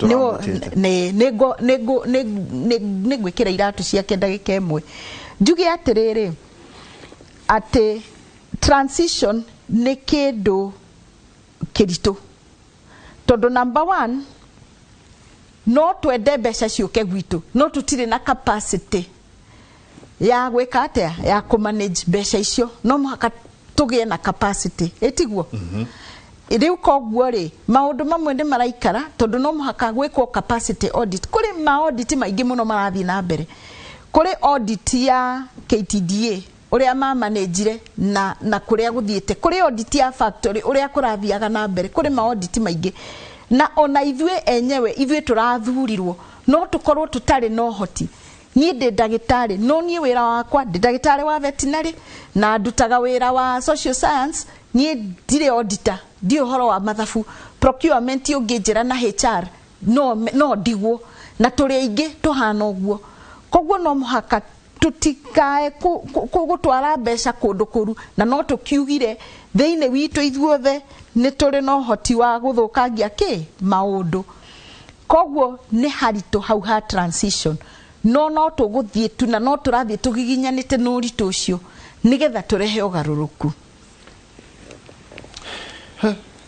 ne gwikira iratu ciake ndagika imwe njuge atiriri ati transition ni kindu kirito tondu number 1 no twende mbeca ciuke gwitu no tutire na capacity ya gwika atia ya ku manage mbeca icio no muhaka tugie na capacity etiguo riu koguo ri maundu mamwe ni maraikara tondu no muhaka gwikwo capacity audit kuri ma audit maingi muno marathi na mbere kuri audit ya KTDA uria managire na kuria guthiete kuri audit ya factory uria kurathiaga na mbere kuri ma audit maingi na ona ithue enyewe ithue turathurirwo no tukorwo tutari no hoti nie ndi ndagitari no nie wira wakwa ndi ndagitari wa veterinary na ndutaga wira wa social science nie ndire auditor ndi uhoro wa mathabu procurement unginjira na HR no ndigwo na turi ingi tuhana uguo koguo no muhaka tutikae gutwara mbeca kundu kuru na no tukiugire thiini witu ithuothe ni turi no hoti wa guthukangia maundu koguo ni haritu hau ha transition no tuguthie tu na no turathie tugiginyanite nuritu ucio nigetha turehe ugaruruku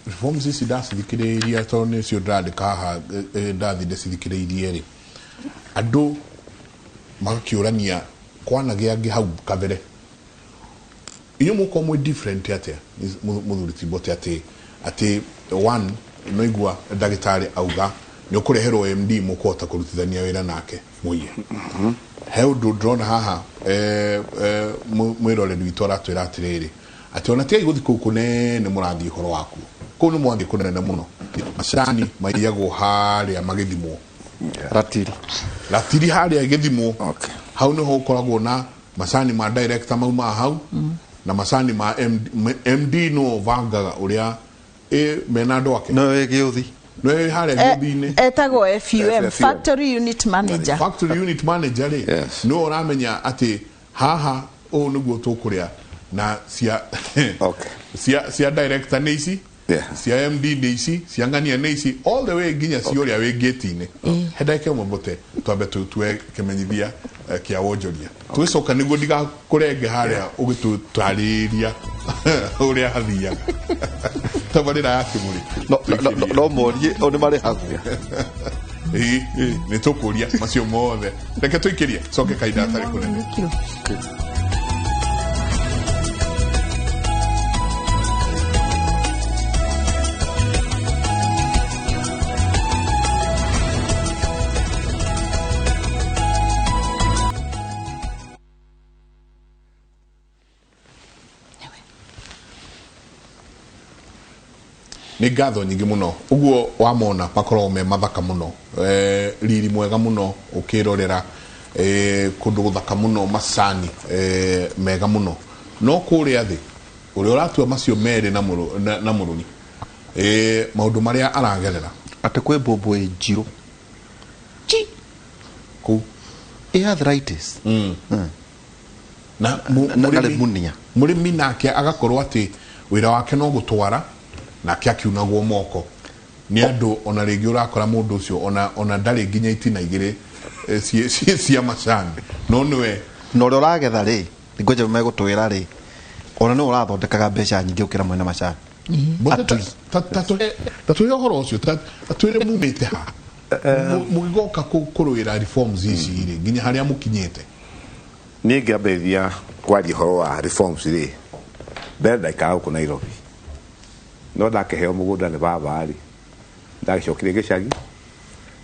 reforms ici ndacithikiriria tondu nicio ndandika haha ndathi ndacithikiririe ri andu magakiurania kwanagia ngi hau kabere iyo muko mwe different atia muthuri Tibote ati one no igua ndagitari auga ni ukureherwo MD mukota kurutithania wira nake muiye he undu drone haha mwirore ndwitora twira atiriri ati ona tiai guthi kuku ne murathi horo waku ko ni mwathi kunene muno macani maiyagwo haria magithimo ratiri haria githimo hau no hokoragwo na macani ma director mauma hau na macani ma MD no vangaga uria menado wake no giuthi no haria githine etagwo FUM factory unit manager yes. No oramenya ati haha o niguo tukuria na cia cia director neici cia MD neici cia ngania neici all the way ginya cioria we gate-ine hedake Mobote twambe tutwe kemenyithia kia wonjoria twicoka niguo ndiga kurenge haria ugitutariria uria hathia tabarira ya kimuri no morie oni mari hathia ni tukuria macio mothe reke tuikirie coke kaida atari kunene ni ngatho nyingi muno uguo wamona makorwo me mathaka muno riri mwega muno ukirorera kundu guthaka muno macani mega muno no kuria thi uria uratua macio mere na muruni maundu maria aragerera ate kwe bobo ejiro ku arthritis na murimi nake agakorwo ati wira wake no gutwara na kiakiunagwo moko ni andu ona ringi urakora mundu ucio ona ndari nginya itina igire cia macani no niwe no uri uragetha ri ngoje megutwira ri ona no urathondekaga mbeca nyingi ukira mwena macani tatu horo ucio twire mumite ha mugigoka kuruira reforms ici ri nginya haria mukinyete ni ngambethia kwaria horo wa reforms ri mbere ka ku Nairobi no ndakeheo mugunda ni baba ari ndagicokire gicagi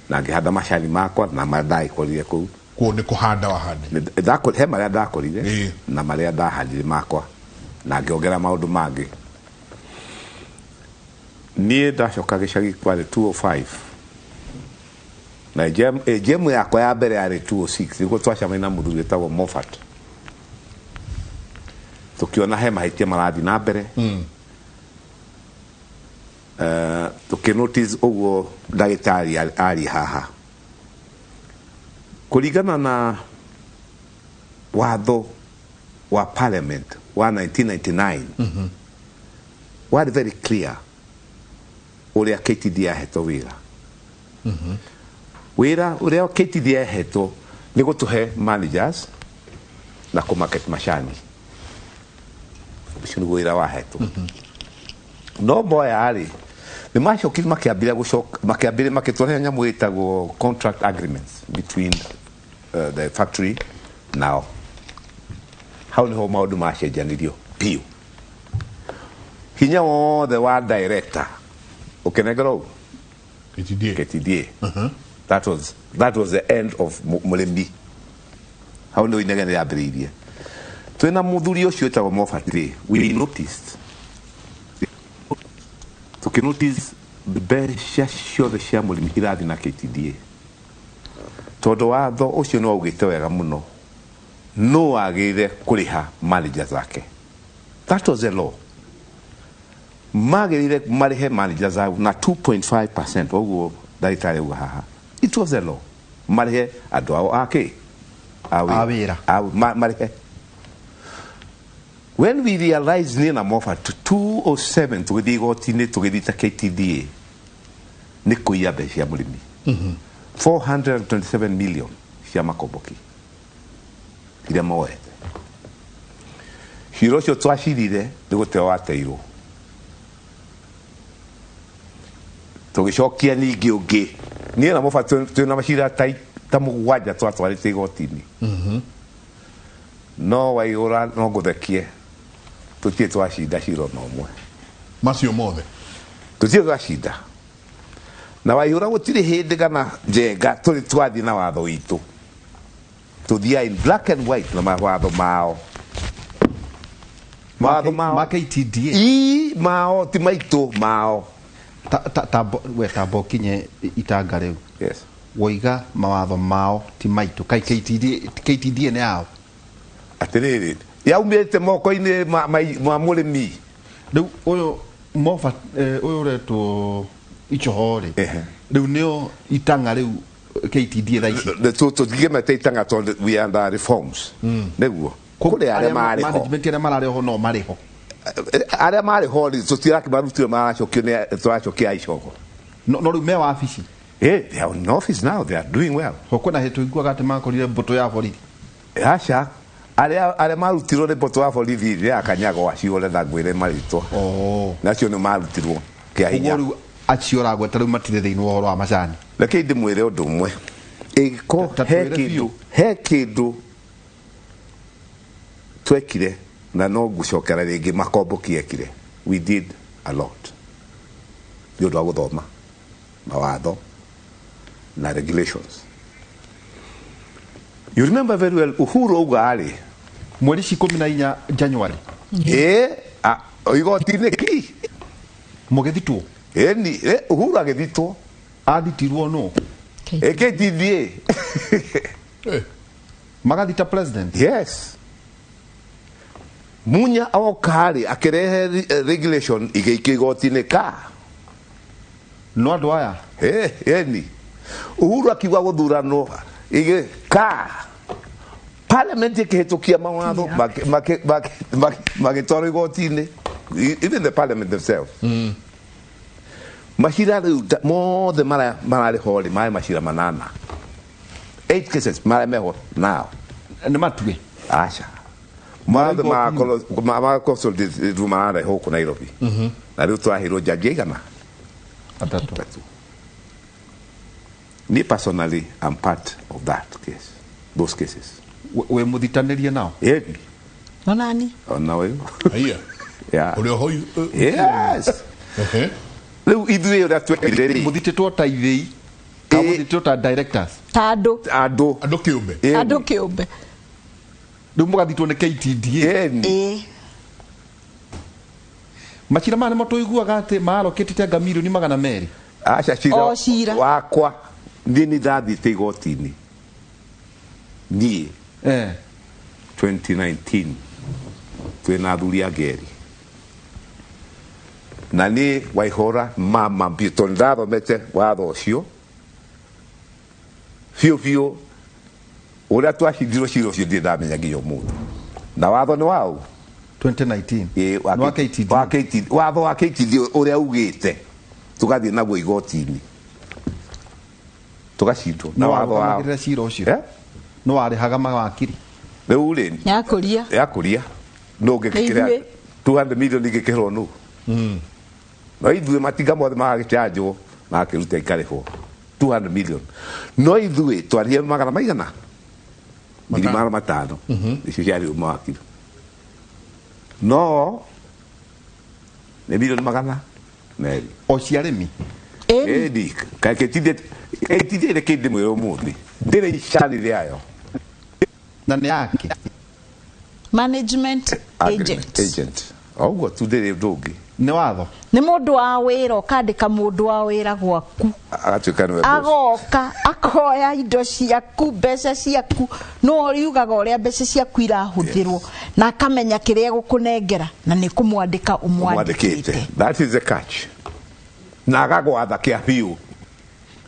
na ngihanda macani makwa na mandai korire ku ni kuhanda wahandi he maria ndakorire na maria ndahandire makwa na ngiongera maundu mangi nie ndacoka gicagi kwa 205 na jemu yakwa ya mbere ari 206 niguo twacamaina muthuri wetagwo Moffat tukiona he mahitia marathi na mbere tukinotice uguo ndagitari ari haha kuringana na watho wa parliament wa 1999 was very clear uria KTDA heto wira wira uria KTDA heto ni gutuhe managers na ku market mashani ucio ni wira wa heto no boya ari ni macokire makiambire gucoka makiambire makitwara nyamu itagwo contract agreements between the factory now how ni ho maundu macenjanirio piu hinya wothe wa director ukenegero KTDA that was the end of Mulembi how no inegene yambiririe twina muthuri ucio etagwo Moffat we noticed tukinotice mbeca ciothe cia mũrĩmi irathi na KTDA tondu watho ucio no ugite wega muno no agire kuriha managers zake. That was the law. Magire marihe managers na 2.5% oguo daitare uga haha. It was the law. Marihe adu ao ake awira marihe. When we realized nina Moffat to 207 tugithi gotine tugithita KTDA ni kuia mbeca ya mũrĩmi 427 million cia makomboki ira moete hiro cio twacirire ni guteo ateirwo tugicokia ningi ungi ni na Moffat twina macira ta mugwanja twatwarite igotini no waigura no guthekie tutie twashinda ciro no mwe macio mothe tutie twashinda na waihura gutire hindi kana njenga turi twathi na watho witu tuthia in black and white na mawatho mao ma KTDA mao ti maitu mao tambo kinye itanga riu yes woiga mawatho mao ti maitu kai KTDA ne ao atiriri yaumite moko-ini ma mũrĩmi riu uyu Moffat uyu reto ichohore riu nio itanga riu KTDA thaici tutigeme itanga tondu we are under reforms niguo kuri aria mari ho management aria marari ho no mari ho aria mari ho tutiraki marutire maracokio ne turacokia icogo no riu me wa office they are in office now, they are doing well ho kuna hetu iguaga ati makorire mboto ya borithi acha aria marutirwo ni mboto ya borithi ria akanyago aciore na ngwire maritwa nacio ni marutirwo kia hinya aciora gwe taru matire thiini wa horo wa macani reke ndimwire undu umwe iko he kindu twekire na no gucokera ringi makomboki ekire we did a lot ni undu wa guthoma mawatho na regulations. You remember very well Uhuru ugari mweri 14 January igotine ki mugethitwo ni Uhuru agethitwo athitirwo no KTDA magathita president yes munya okari akirehe regulation igikigotine ka no andu aya ni Uhuru akiwa guthurano ige ka parliament ikihitukia mawatho magitwara igotini even the parliament themselves mashira mothe marari hori mai mashira manana 8 cases mara meho now ni matue acha mothe ma consulted rumara huko Nairobi na riu twahirwo jaji igana atatu. Me personally, I'm part of that case, those cases. We muthitanirie nao? No nani? No we. Aya. Yeah. Ule hoyu. Yes. Leo idwe ora twekire. Muthititwo ta ithei. Ka muthititwo ta directors. Tado kiumbe. Ado kiumbe. Riu mugathitwo ni KTDA. Machira mane motoiguaga ati maaroketete anga milioni 200. Acha shira wakwa ndini ndathite igotini ni 2019 twina thuri ageri na ni waihora mama mbito ndathomete watho ucio fiu ura twashindiro ciro cio ndi ndamenya nginya mũthĩ na watho ni wao 2019 wa KTDA watho wa KTDA uria ugite tugathie naguo igotini tugacindwo na watho wa ngirira ciro ucio no ari haga mawakiri riu ri yakuria no ngikira 200 million ngikirwo no no ithuĩ matinga mothe magagĩcanjwo magakĩruta ikarĩhwo 200 million no ithuĩ twarire magana maigana ngiri magana matano icio ciarĩ mawakiri no nĩ milioni magana merĩ o cia arĩmi ĩni kaĩkĩtithie ĩrĩ kĩndĩ mwĩra ũmũthĩ ndĩrĩ icani rĩayo na nĩ yake management agent oguo tu ndĩrĩ ũndũ ũngĩ nĩ watho nĩ mũndũ wa wĩra ũkandĩka mũndũ wa wĩra gwaku agatuĩka nĩwe agoka akoya indo ciaku mbeca ciaku no riugaga ũrĩa mbeca ciaku irahũthĩrwo na akamenya kĩrĩa gũkũnengera na nĩ kũmwandĩka ũmwandĩkĩte. That is the catch. Na agagwatha kĩa biũ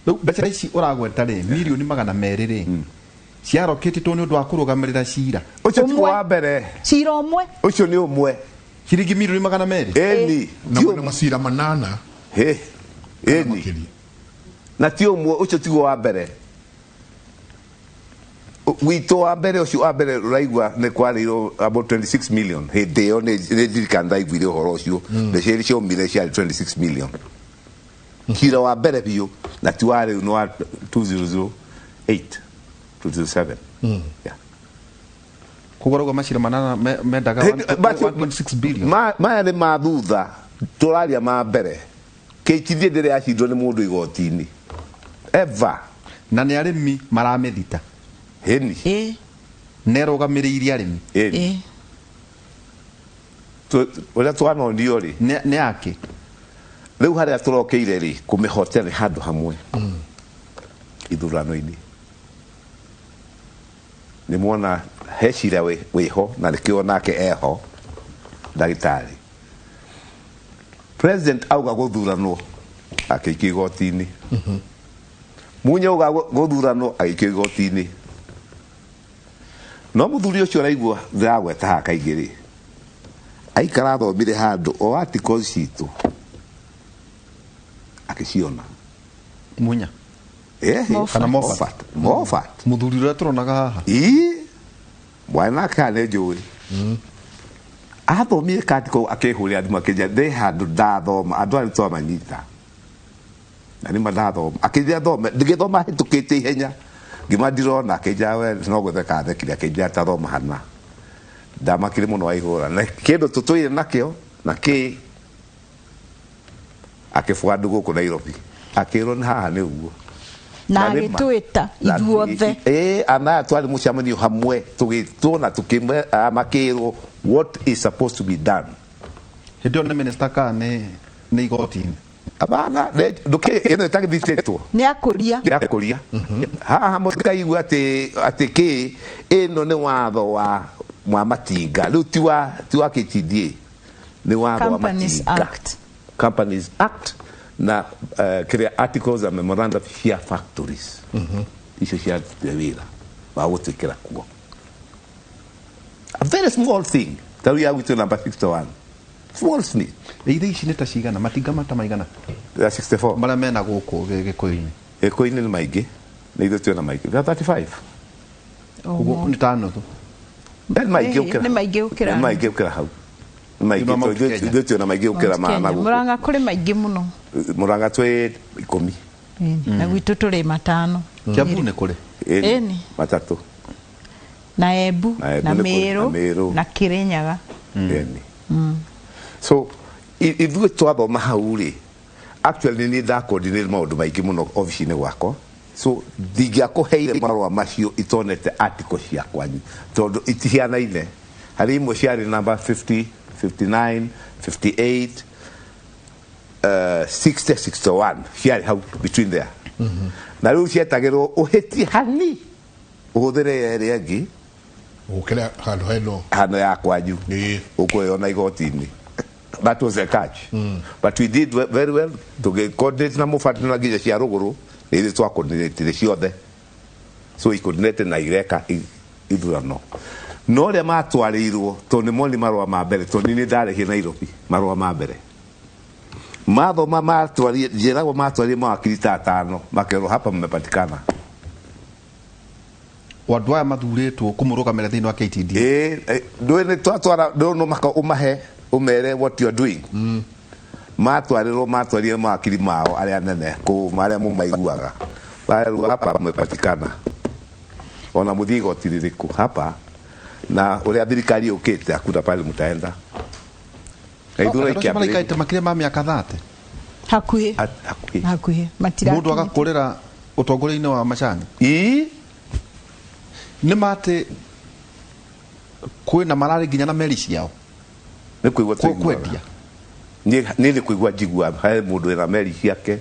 rĩu mbeca ici ũragweta rĩ milioni magana merĩ rĩ ciarokĩtĩtwo nĩ ũndũ wa kũrũgamĩrĩra cira ũcio ti wa mbere cira ũmwe ũcio nĩ ũmwe ciringi milioni magana merĩ ĩni na macira manana ĩni na ti ũmwe ũcio tiguo wa mbere witũ wa mbere ũcio wa mbere ũraigua nĩ kwarĩirwo about 26 million hĩndĩ ĩyo nĩ thirikari ndaiguire ũhoro ũcio mbeca iria ciaumire ciarĩ 26 million cira wa mbere biũ na ti wa rĩu nĩ wa 2008 2007 kũgũragwo macira manana mendaga 1.6 billion maya nĩ ma thutha tũraria ma mbere KTDA ndĩrĩ yacindwo nĩ mũndũ igoti-inĩ ever na nĩ arĩmi maramĩthita hĩni nerũgamĩrĩire arĩmi ũrĩa twanonio rĩ nĩ yake rĩu harĩa tũrokĩire rĩ kũmĩhotia nĩ handũ hamwe ithurano-inĩ nĩ mwona he cira wĩho na nĩkĩo nake eho ndagĩtarĩ president auga gũthuranwo akĩikio igoti-inĩ Munya auga gũthuranwo agĩikio igoti-inĩ no mũthuri ũcio araigua ndĩragweta haha kaingĩ rĩ aikara athomire handũ o articles citũ akĩciona Munya kana Moffat mũthuri ũrĩa tũronaga haha mwana kana njũĩ athomire article akĩhũrĩra thimũ akĩnja ndĩ handũ ndathoma andũ arĩa twamanyita na nĩ mandathoma akĩnja thome ndĩgĩthoma hĩtũkĩte ihenya ngima ndirona akĩnja we no gũtheka thekire akĩnja tathoma hana ndamakire mũno waihũra na kĩndũ tũtũire nakĩo na kĩ akĩbũa andũ gũkũ Nairobi akĩrwo nĩ haha nĩ ũguo na agĩtwĩta ithuothe ana twari mũcemanio hamwe tũgĩtwo na makĩrwo what is supposed to be done hĩndĩ ĩyo nĩ minister ka nĩ igoti-inĩ abana ndũkĩ ĩno ĩtagĩthitĩtwo nĩ akũria haha mũtikaigua atĩ kĩ ĩno nĩ watho wa matinga rĩu ti wa KTDA nĩ watho wa matinga Companies Act na kĩrĩa articles and memorandum cia factories icio cia wĩra wa gũtwĩkĩra kuo a very small thing tarĩu ya gwitũ number 61 small snitch iria ici nĩ ta cigana matinga mata maigana 64 marĩa mena gũkũ gĩkũyũ-inĩ gĩkũyũ-inĩ nĩ maingĩ na ithuĩ twĩna maingĩ 35 ũguo nĩ ta nuthu nĩ maingĩ gũkĩra hau ithuĩ twĩna maingĩ gũkĩra ma Mũrang'a kũrĩ maingĩ mũno Mũrang'a twĩ 10 na gwitũ tũrĩ 5 Kiambu nĩ kũrĩ ĩni 3 na Embu na Meru na Kĩrĩnyaga so ithuĩ twathoma hau rĩ actually nĩ ndakoordinate maũndũ maingĩ mũno ofici-inĩ gwakwa so ndingĩakũheire marũa macio itonete article ciakwa tondũ itihianaine harĩ imwe ciarĩ number 50 59 58 60 61 ciarĩ hau between there na rĩu cietagĩrwo ũhĩtie hani ũhũthĩre ĩrĩa ĩngĩ ũkĩra handũ heno hano ya kwanyu ũkwĩona igoti-inĩ. That was a catch. But we did very well to coordinate na mũbati na nginya cia rũgũrũ nĩ twa coordinate ciothe so i coordinate na ireka ithurano no rĩa matwarĩirwo to nĩ moni marũa ma mbere to nĩ ndarĩhie Nairobi marũa ma mbere mathoma matwarĩe njĩragwo matwarĩe mawakiri ta 5 makerwo hapa mmepatikana wandũ aya mathurĩtwo kũmũrũgamĩrĩra thĩinĩ wa KTDA ndũĩ nĩ twatwara no maka ũmahe umere what you are doing matwarire mawakiri mao aria nene ku maria mumaiguaga hapa pamepatikana ona muthii igoti ririku hapa na uria thirikari ukite hakuna pale mtaenda aithura ikiambia makire ma miaka 30 hakuhi matira mundu agakurira utongore-ini wa macani ni mate kwina marari nginya na meri ciao ni kuigwa kwendia ni kuigwa jigua hai mundu ena meri ciake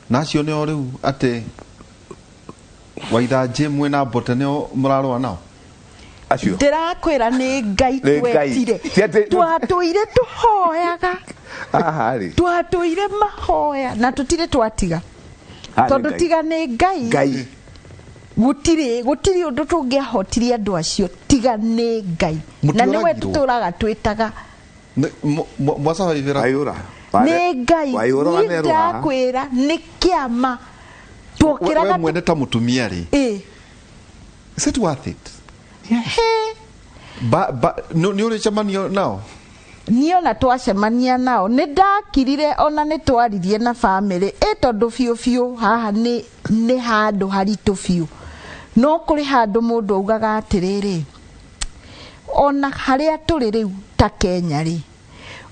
nacio ni o riu ati waithaje mwena bote nio murarwa nao acio ndirakwira ni ngai twetire twatuire tuhoyaga twatuire mahoya na tutire twatiga tondu tiga ni ngai gutiri undu tungiahotirie andu acio tiga ni ngai na niwe tuturaga twitaga mwasa waivira ni ngai ndakwira ni kiama twokiraga mwende ta mutumia ri is it worth it ni uri chamanio nao niona twacemania nao ni ndakirire ona ni twaririe na family tondu fiu haha ni handu haritu fiu no kuri handu mundu augaga atiriri ona haria turi riu ta Kenya ri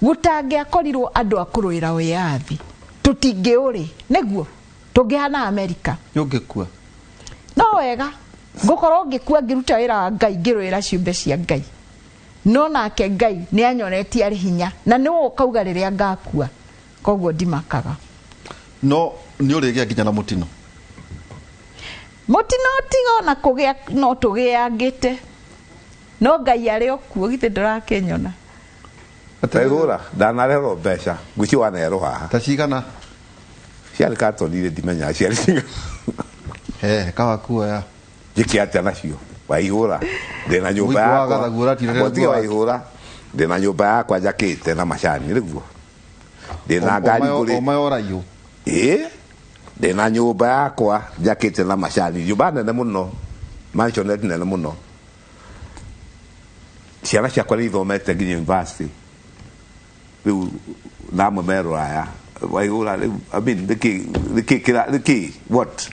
gutangiakorirwo andu akuruira wiathi tutingiuri niguo tungihana America yungikua no wega ngukorwo ngikua ngiruta wira wa ngai ngiruira ciumbe cia ngai no nake ngai ni anyonetie ari hinya na ni ukauga riria ngakua koguo ndimakaga no ni urigia nginya na mutino tiga na kugia no tugiangite no ngai ari okuo githe ndurakenyona ataigura ndanarero mbeca nguci wanero haha tacigana ciarĩ katonire ndimenya ciarĩ kawakua ya jikiate nacio waihura ndina nyumba yakwa waihura ndina nyumba yakwa njakite na macani riguo ndina ngari kuri omayorayo ndina nyumba yakwa njakite na macani nyumba nene muno mansion nene muno ciana ciakwa ni ithomete nginya university riu namwe meraya waihura riu niki what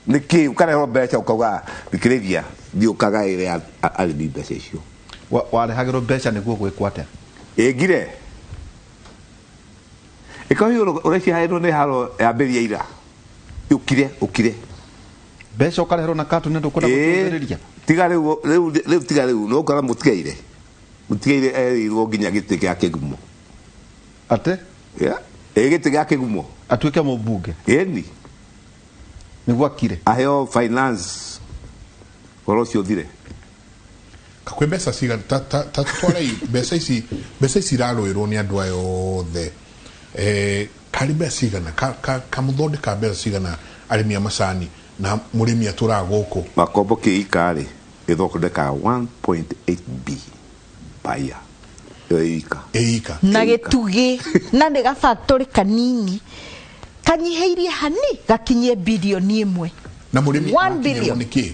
niki ukare mbeca ukauga bikirithia ndiukaga ile alimi mbeca icio warehagirwo mbeca niguo gwikwo atia ngire ikahiyo urecia hairo ni haro yambiria ira ukire mbeca ukareherwo na katu nendo kwenda kuthiriria tiga riu tiga riu no ukara mutigaire erirwo nginya giti kia kigumo ate giti kia kigumo atuike mubunge ni niguo akire aheo finance orocio thire kakwe mbeca cigana ta twalei mbeca ici irarũĩrwo nĩ andũ aya othe kari mbeca cigana kamuthondeka mbeca cigana arĩmi a macani na mũrĩmi atũraga gũkũ makombo kĩika-rĩ ĩthondekaga 1.8 b paya ĩika na gĩtugĩ na nĩ gafactory kanini kanyihĩirie hani gakinyie bilioni 1 na mũrĩmi arakinyĩrwo nĩ kĩ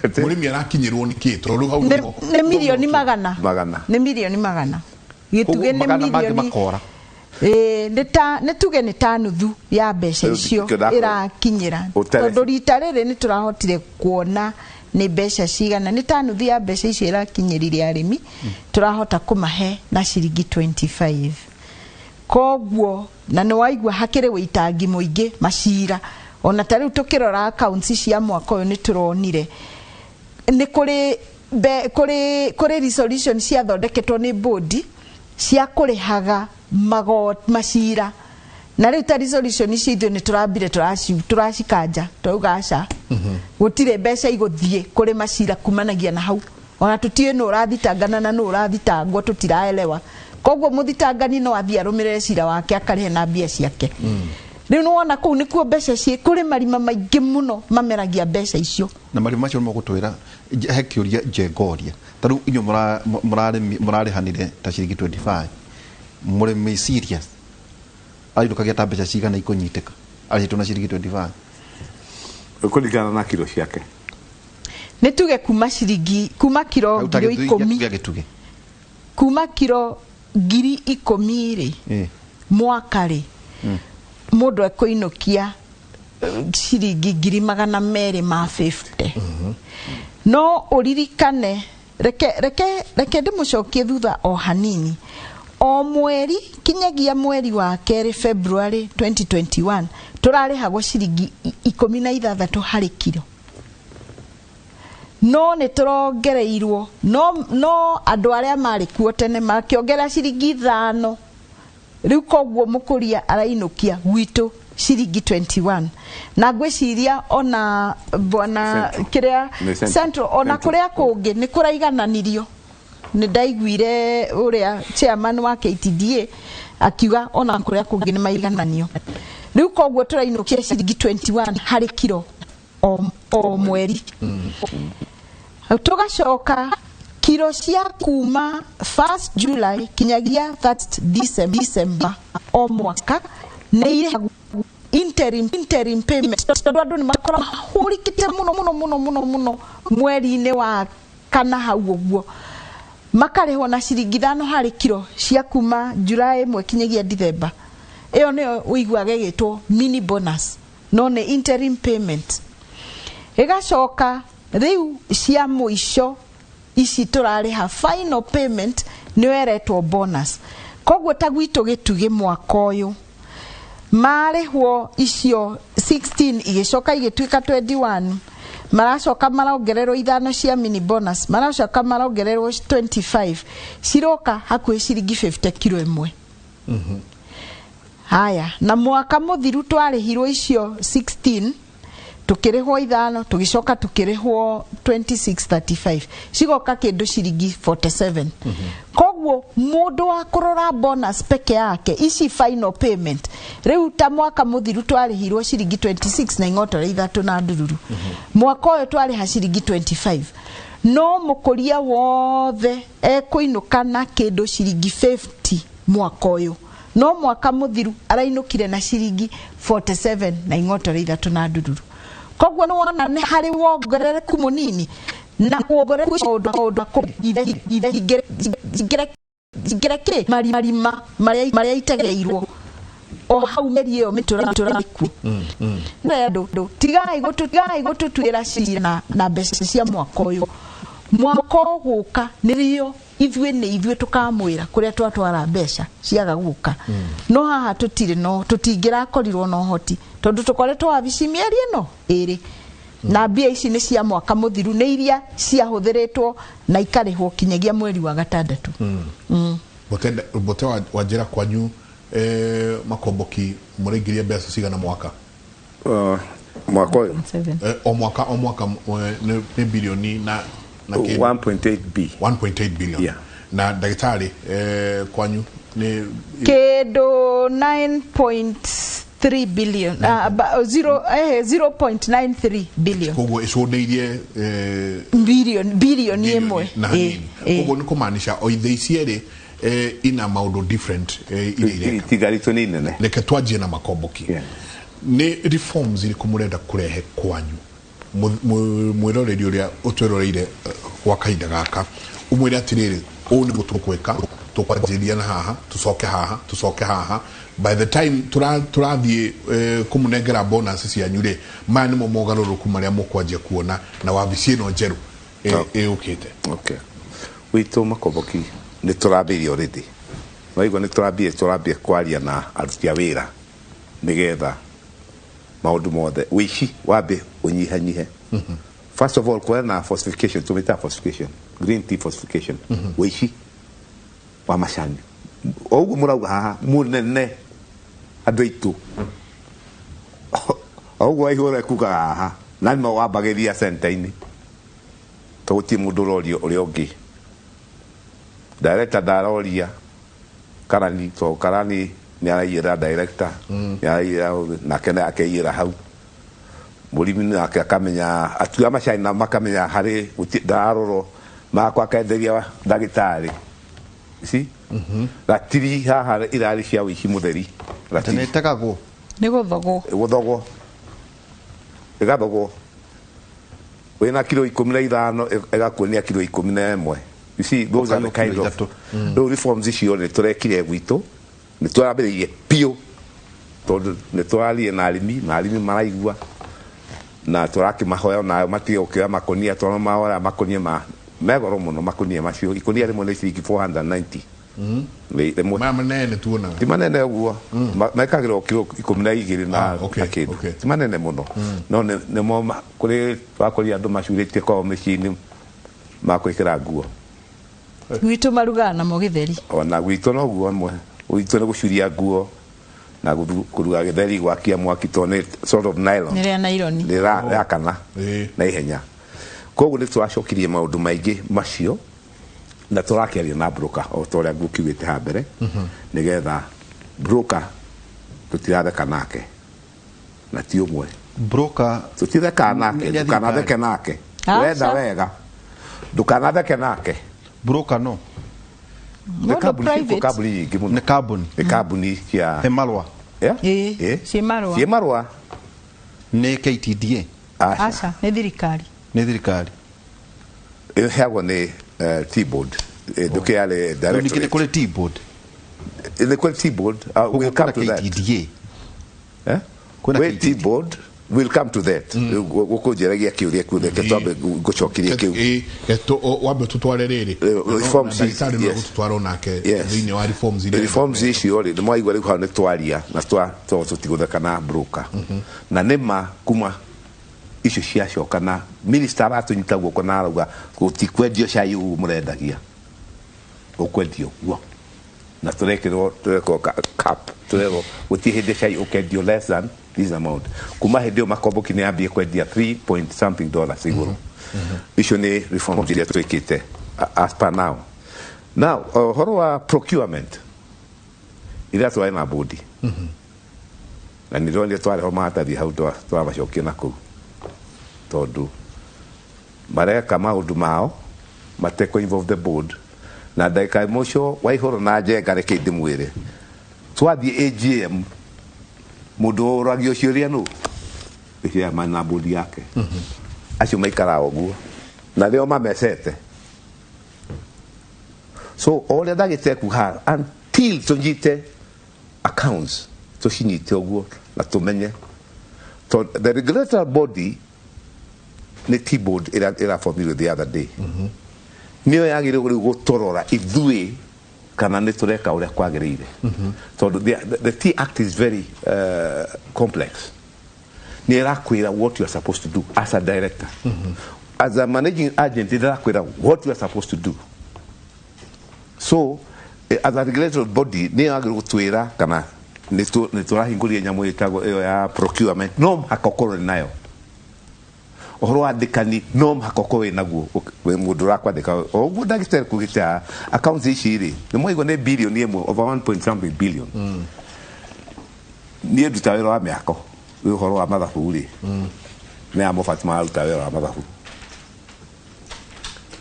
mũrĩmi arakinyĩrwo nĩ kĩ tondũ hau nĩ milioni magana nĩ milioni magana gĩtugĩ nĩ milioni nĩ tuge nĩ ta nuthu ya mbeca icio ĩrakinyĩra tondũ rita rĩrĩ nĩ tũrahotire kuona nĩ mbeca cigana nĩ ta nuthu ya mbeca icio ĩrakinyĩrire arĩmi tũrahota kũmahe na ciringi 25 koguo na nĩ waigua hakĩrĩ wĩitangi mũingĩ macira ona ta rĩu tũkĩrora accounts cia mwaka ũyũ nĩ tũronire nĩ kũrĩ resolution ciathondeketwo nĩ board cia kũrĩhaga macira na rĩu ta resolution icio ithuĩ nĩ tũrambire tũracikanja twauga aca gũtirĩ mbeca igũthiĩ kũrĩ macira kumanagia na hau ona tũtiĩ nũ ũrathitangana na nũ ũrathitangwo tũtiraelewa koguo muthitangani no athia arũmĩrĩre cira wake akarĩhe na mbia ciake rĩu nĩ wona kũu nĩkuo mbeca ciĩ kũrĩ marima maingĩ mũno mameragia mbeca icio na marima macio magũtwĩra he kĩũria njengoria ta rĩu inyuĩ mũrarĩhanire ta ciringi 25 mũrĩmi serious arĩndukagia ta mbeca cigana ikũnyitĩka arĩhĩtwo na ciringi 25 kũringana na kiro ciake nĩ tuge kuma kiro 10,000 kuma kiro 10,000 mwaka ri mundu ekoinokia ciringi 250. No uririkane reke ndimucokie thutha o hanini. O mweri kinyagia mweri wa keri February 2021 turarihagwo ciringi 16 hari kilo. No nä tå rongereirwo no andå arä a marä kuo tene makä ongera ciringi 5. Rä u koguo må kå ria arainå kia gwitå ciringi 21 na ngwä ciria ona bwana kä rä a Central ona kå rä a kå ngä nä kå raigananirio. Nä ndaiguire å rä a chairman wa KTDA akiuga ona kå rä a kå ngä nä maigananio. Rä u koguo tå rainå kia ciringi 21 harä kiro o mweri. Tugacoka kiro cia kuma 1st July kinyagia 3rd December o mwaka nä ire interim payment. Tondu andu ni makora mahurikite muno mweri-inĩ wa kana hau ũguo makarehwo na ciringi 5 harĩ kiro cia kuma July 1 kinyagia December. Iyo nĩyo ũiguaga ĩgĩtwo mini bonus, no nĩ interim payment. Igacoka riu cia muico ici turariha final payment ni weretwo bonus. Koguo ta gwitu gituge mwaka uyu marihwo icio 16 igicoka igituika 21 maracoka marongererwo 5 cia mini bonus, maracoka marongererwo 25 ciroka hakuhi ciringi 50 kilo imwe. Haya, na mwaka muthiru twarihirwo icio 16 tukirihwo 5 tugicoka tukirihwo 2635 cigoka kindu ciringi 47. Koguo mundu wa kurora bonus peke yake ici final payment riu ta mwaka muthiru twarihirwo ciringi 26 na ing'otore 3 na ndururu. Mwaka uyu twariha ciringi 25. No mukuria wothe ekuinuka na kindu ciringi 50 mwaka uyu. No mwaka muthiru arainukire na ciringi 47 na ing'otore 3 na ndururu. Koguo no wona nĩ harĩ wongerereku munini na wongerereku ũndũ igere marima marĩa itegereirwo o hau meri ĩyo mĩtũrĩku. Andũ tigai gũtũtuĩra cira na mbeca cia mwaka ũyũ. Mwaka ũgũka nĩrĩo ithuĩ tukamwĩra kũrĩa twatwara mbeca ciaga gũka. No haha tũtirĩ no tũtingĩrakorirwo no hoti tondu tukoretwo wabici mieri ĩno ĩrĩ na mbia ici nĩ cia mwaka muthiru nĩ iria ciahũthĩrĩtwo na ikarĩhwo kinyagia mweri wa gatandatũ. Bote wa njĩra kwanyu makomboki mũrĩngĩria mbeca cigana mwaka? Mwaka ũyũ o mwaka nĩ bilioni na 1.8 b 1.8 billion. Yeah. Na ndagĩtarĩ kwanyu nĩ kĩndũ 9.3 billion 0.93 billion. Koguo icũnĩirie billion ĩmwe. Koguo nĩ kũmaanisha o ithe ici erĩ ina maũndũ different iria tigaritũ nĩ nene. Reke twanjie na makomboki. Nĩ reforms irĩkũ mũrenda kũrehe kwanyu mwĩroreri ũrĩa ũtwĩroreire gwa kahinda gaka umwĩre atĩrĩrĩ ũũ nĩguo tũkwĩka tũkwanjĩria na haha tũcoke haha by the time turathiĩ kũmũnengera bonus cianyu rĩ maya nĩmo mogarũrũku marĩa mũkwanjia kuona na wabici ĩno njerũ ĩũkĩte. Okay, witũ makomboki nĩ tũrambĩrĩria already. Waigua nĩ tũrambia kwaria na aruti a wĩra nĩgetha maundu mothe wici wabe unyihanyihe. First of all kuna falsification, tumeta falsification, green tea falsification. Wici wa macani oguo murauga haha munene andu aitu oguo aihura kuga haha nani mawambagiria center-ini tugutie mundu rorio uria ungi director daroria karani ni araiyira director ya na kena akaiyira hau murimi nake akamenya atua macani na makamenya hari daroro makwa kaenderia ndagitari si latiri haha irari cia wici mutheri latiri tegagwo ni guthogo igathogwo wina kilo 15 igakuonia kilo 11 You see, those are the kind of those reforms icio nĩ tũrekire gwitũ nĩ twambĩrĩirie piũ tondũ nĩ twaria na arĩmi maraigua na tũrakĩmahoya nayo matige gũkĩoya makonia tondũ mahoya makonia megoro mũno makonia macio ikonia rĩmwe nĩ ciringi 490 ma manene tuonaga ti manene ũguo mekagĩrwo kilo 12 na kĩndũ ti manene mũno no nĩmo kũrĩ twakoria andũ macurĩtie kwao mĩciĩ-inĩ makwĩkĩra nguo gwitũ marugaga namo gĩtheri ona gwitũ noguo amwe gwitũ nĩ gũcuria nguo na kũruga gĩtheri gwakia mwaki tondũ nĩ sort of nylon nĩrĩa naironi yakana na ihenya koguo nĩ tũracokirie maũndũ maingĩ macio na tũrakĩaria na broker o ta ũrĩa ngũkiugĩte ha mbere nĩgetha broker tũtiratheka nake na ti ũmwe broker tũtitheka nake ndũkanatheke nake wenda wega ndũkanatheke nake broker no nĩ kambuni cia Emalwa ciĩ marũa nĩ KTDA aca nĩ thirikari ĩheagwo nĩ T-board ndũkĩarĩ directorate nĩ kũrĩ T-board nĩ kũrĩ T-board we'll come to that kwĩ T-board we'll come to that gũkũnjĩragia kĩũria kĩu reke twambe ngũcokirie kĩu wambe tũtware rĩrĩ gũtũtwarwo nake thĩinĩ wa reforms icio rĩ nĩ mwaigua rĩu hau nĩ twaria na tũtigũtheka na broker na nĩma kuma icio ciacoka na minister aratũnyita guoko na arauga gũtikwendio cai ũguo mũrendagia ũkwendio guo na tũrekwo cap tũrekwo gũtirĩ hĩndĩ cai ũkendio less than this amount kuma hĩndĩ ĩyo makomboki nĩ yambie kwendia 3 point something dollars igũrũ icio nĩ reforms iria twĩkĩte as per now ũhoro wa procurement iria twarĩ na bodi na nĩ ndĩronire twarĩho maratathi hau twamacokia na kũu tondũ mareka maũndũ mao matekũ involve the board na ndagĩka mũico Waihũra na Njenga reke ndĩmwĩre twathiĩ AGM mũndũ ũragio ciũria nũ ĩcia mana bodi yake acio maikara ũguo na rĩo mamecete so ũrĩa ndagĩte kuha until tũnyite accounts tũcinyite ũguo na tũmenye the regulatory body nĩ T-board ĩra formed the other day nĩyo yagĩrĩirwo gũtũrora ithuĩ kana nĩ tũreka ũrĩa kwagĩrĩire tondũ the T Act is very complex nĩ ĩrakwĩra what you are supposed to do as a director as a managing agent ĩrakwĩra what you are supposed to do so as a regulatory body nĩ yagĩrĩirwo gũtwĩra kana nĩ tũrahingũria nyamũ ĩtagwo ĩyo ya procurement no mũhaka ũkorwo nayo ũhoro wa ndĩkani no mũhaka ũkorwo naguo mũndũ ũrakwandĩka ũguo ndagĩtarĩ kugĩte accounts ici rĩ nĩ mwaigua nĩ billion ĩmwe over 1 point something billion niĩ nduta wĩra wa mĩako wĩ ũhoro wa mathabu rĩ nĩ ya Moffat mararuta wĩra wa mathabu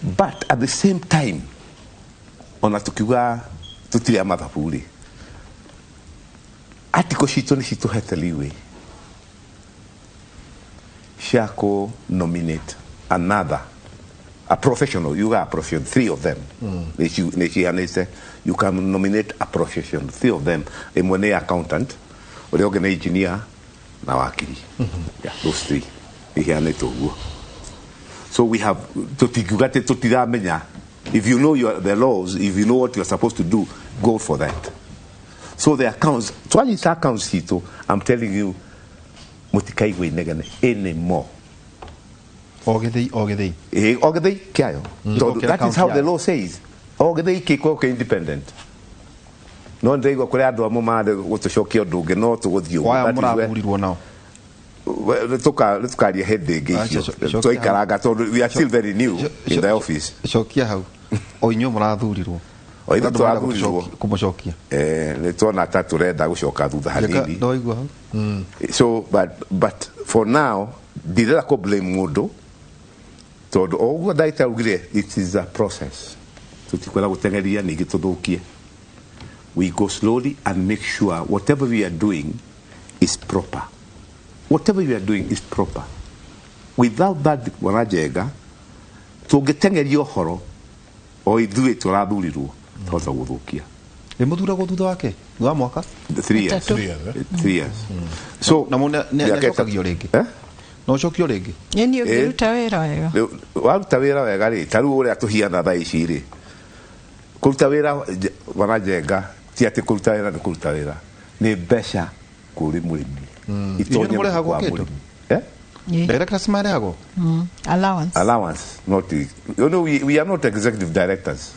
but at the same time ona tũkiuga tũtirĩ a mathabu rĩ article citũ nĩ citũhete leeway Shako nominate a professional. You are a professional, 3 of them. You can nominate a professional, 3 of them. A accountant, or the engineer, na wakili. Yeah, those 3. So we have if you know the laws, if you know what you are supposed to do, go for that. So the accounts, 20 accounts, I'm telling you, mutikaigwe negane anymore ogethei kiayo that is how the law says ogethei kiko independent no ndĩigua kũrĩ andũ amwe mande gũtũcokia ũndũ ũngĩ no tũgũthiĩ waya mũrahurirwo nao tukaria hĩndĩ ĩngĩ icio tũikaranga tondũ we are still very new in the office cokia hau o inyuĩ mũrathurirwo oitha tũrathurirwo kũmũcokia nĩ tuona ta tũrenda gũcoka thutha hanini ndoigua hau so but for now ndirenda kũ blame mũndũ tondũ ũguo ndaita ugire it is a process tutikwenda gũtengeria ningĩ tũthũkie we go slowly and make sure whatever we are doing is proper without that Njenga tũngĩtengeria ũhoro o ithuĩ tũrathurirwo tũhota gũthũkia muthuragwo thutha wake wa mwaka 3 years. 3 years, 3 years. So na mona nĩacokagio rĩngĩ no cokio rĩngĩ Yeni ũngĩruta wĩra wega. waruta wĩra wega rĩ ta rĩu ũrĩa tũhiana thaa ici rĩ kũruta wĩra wana Njenga ti atĩ kũruta wĩra nĩ kũruta wĩra nĩ mbeca kũrĩ mũrĩmi itonye mũrehagwo kĩndũ directors marehagwo allowance not you know we are not executive directors.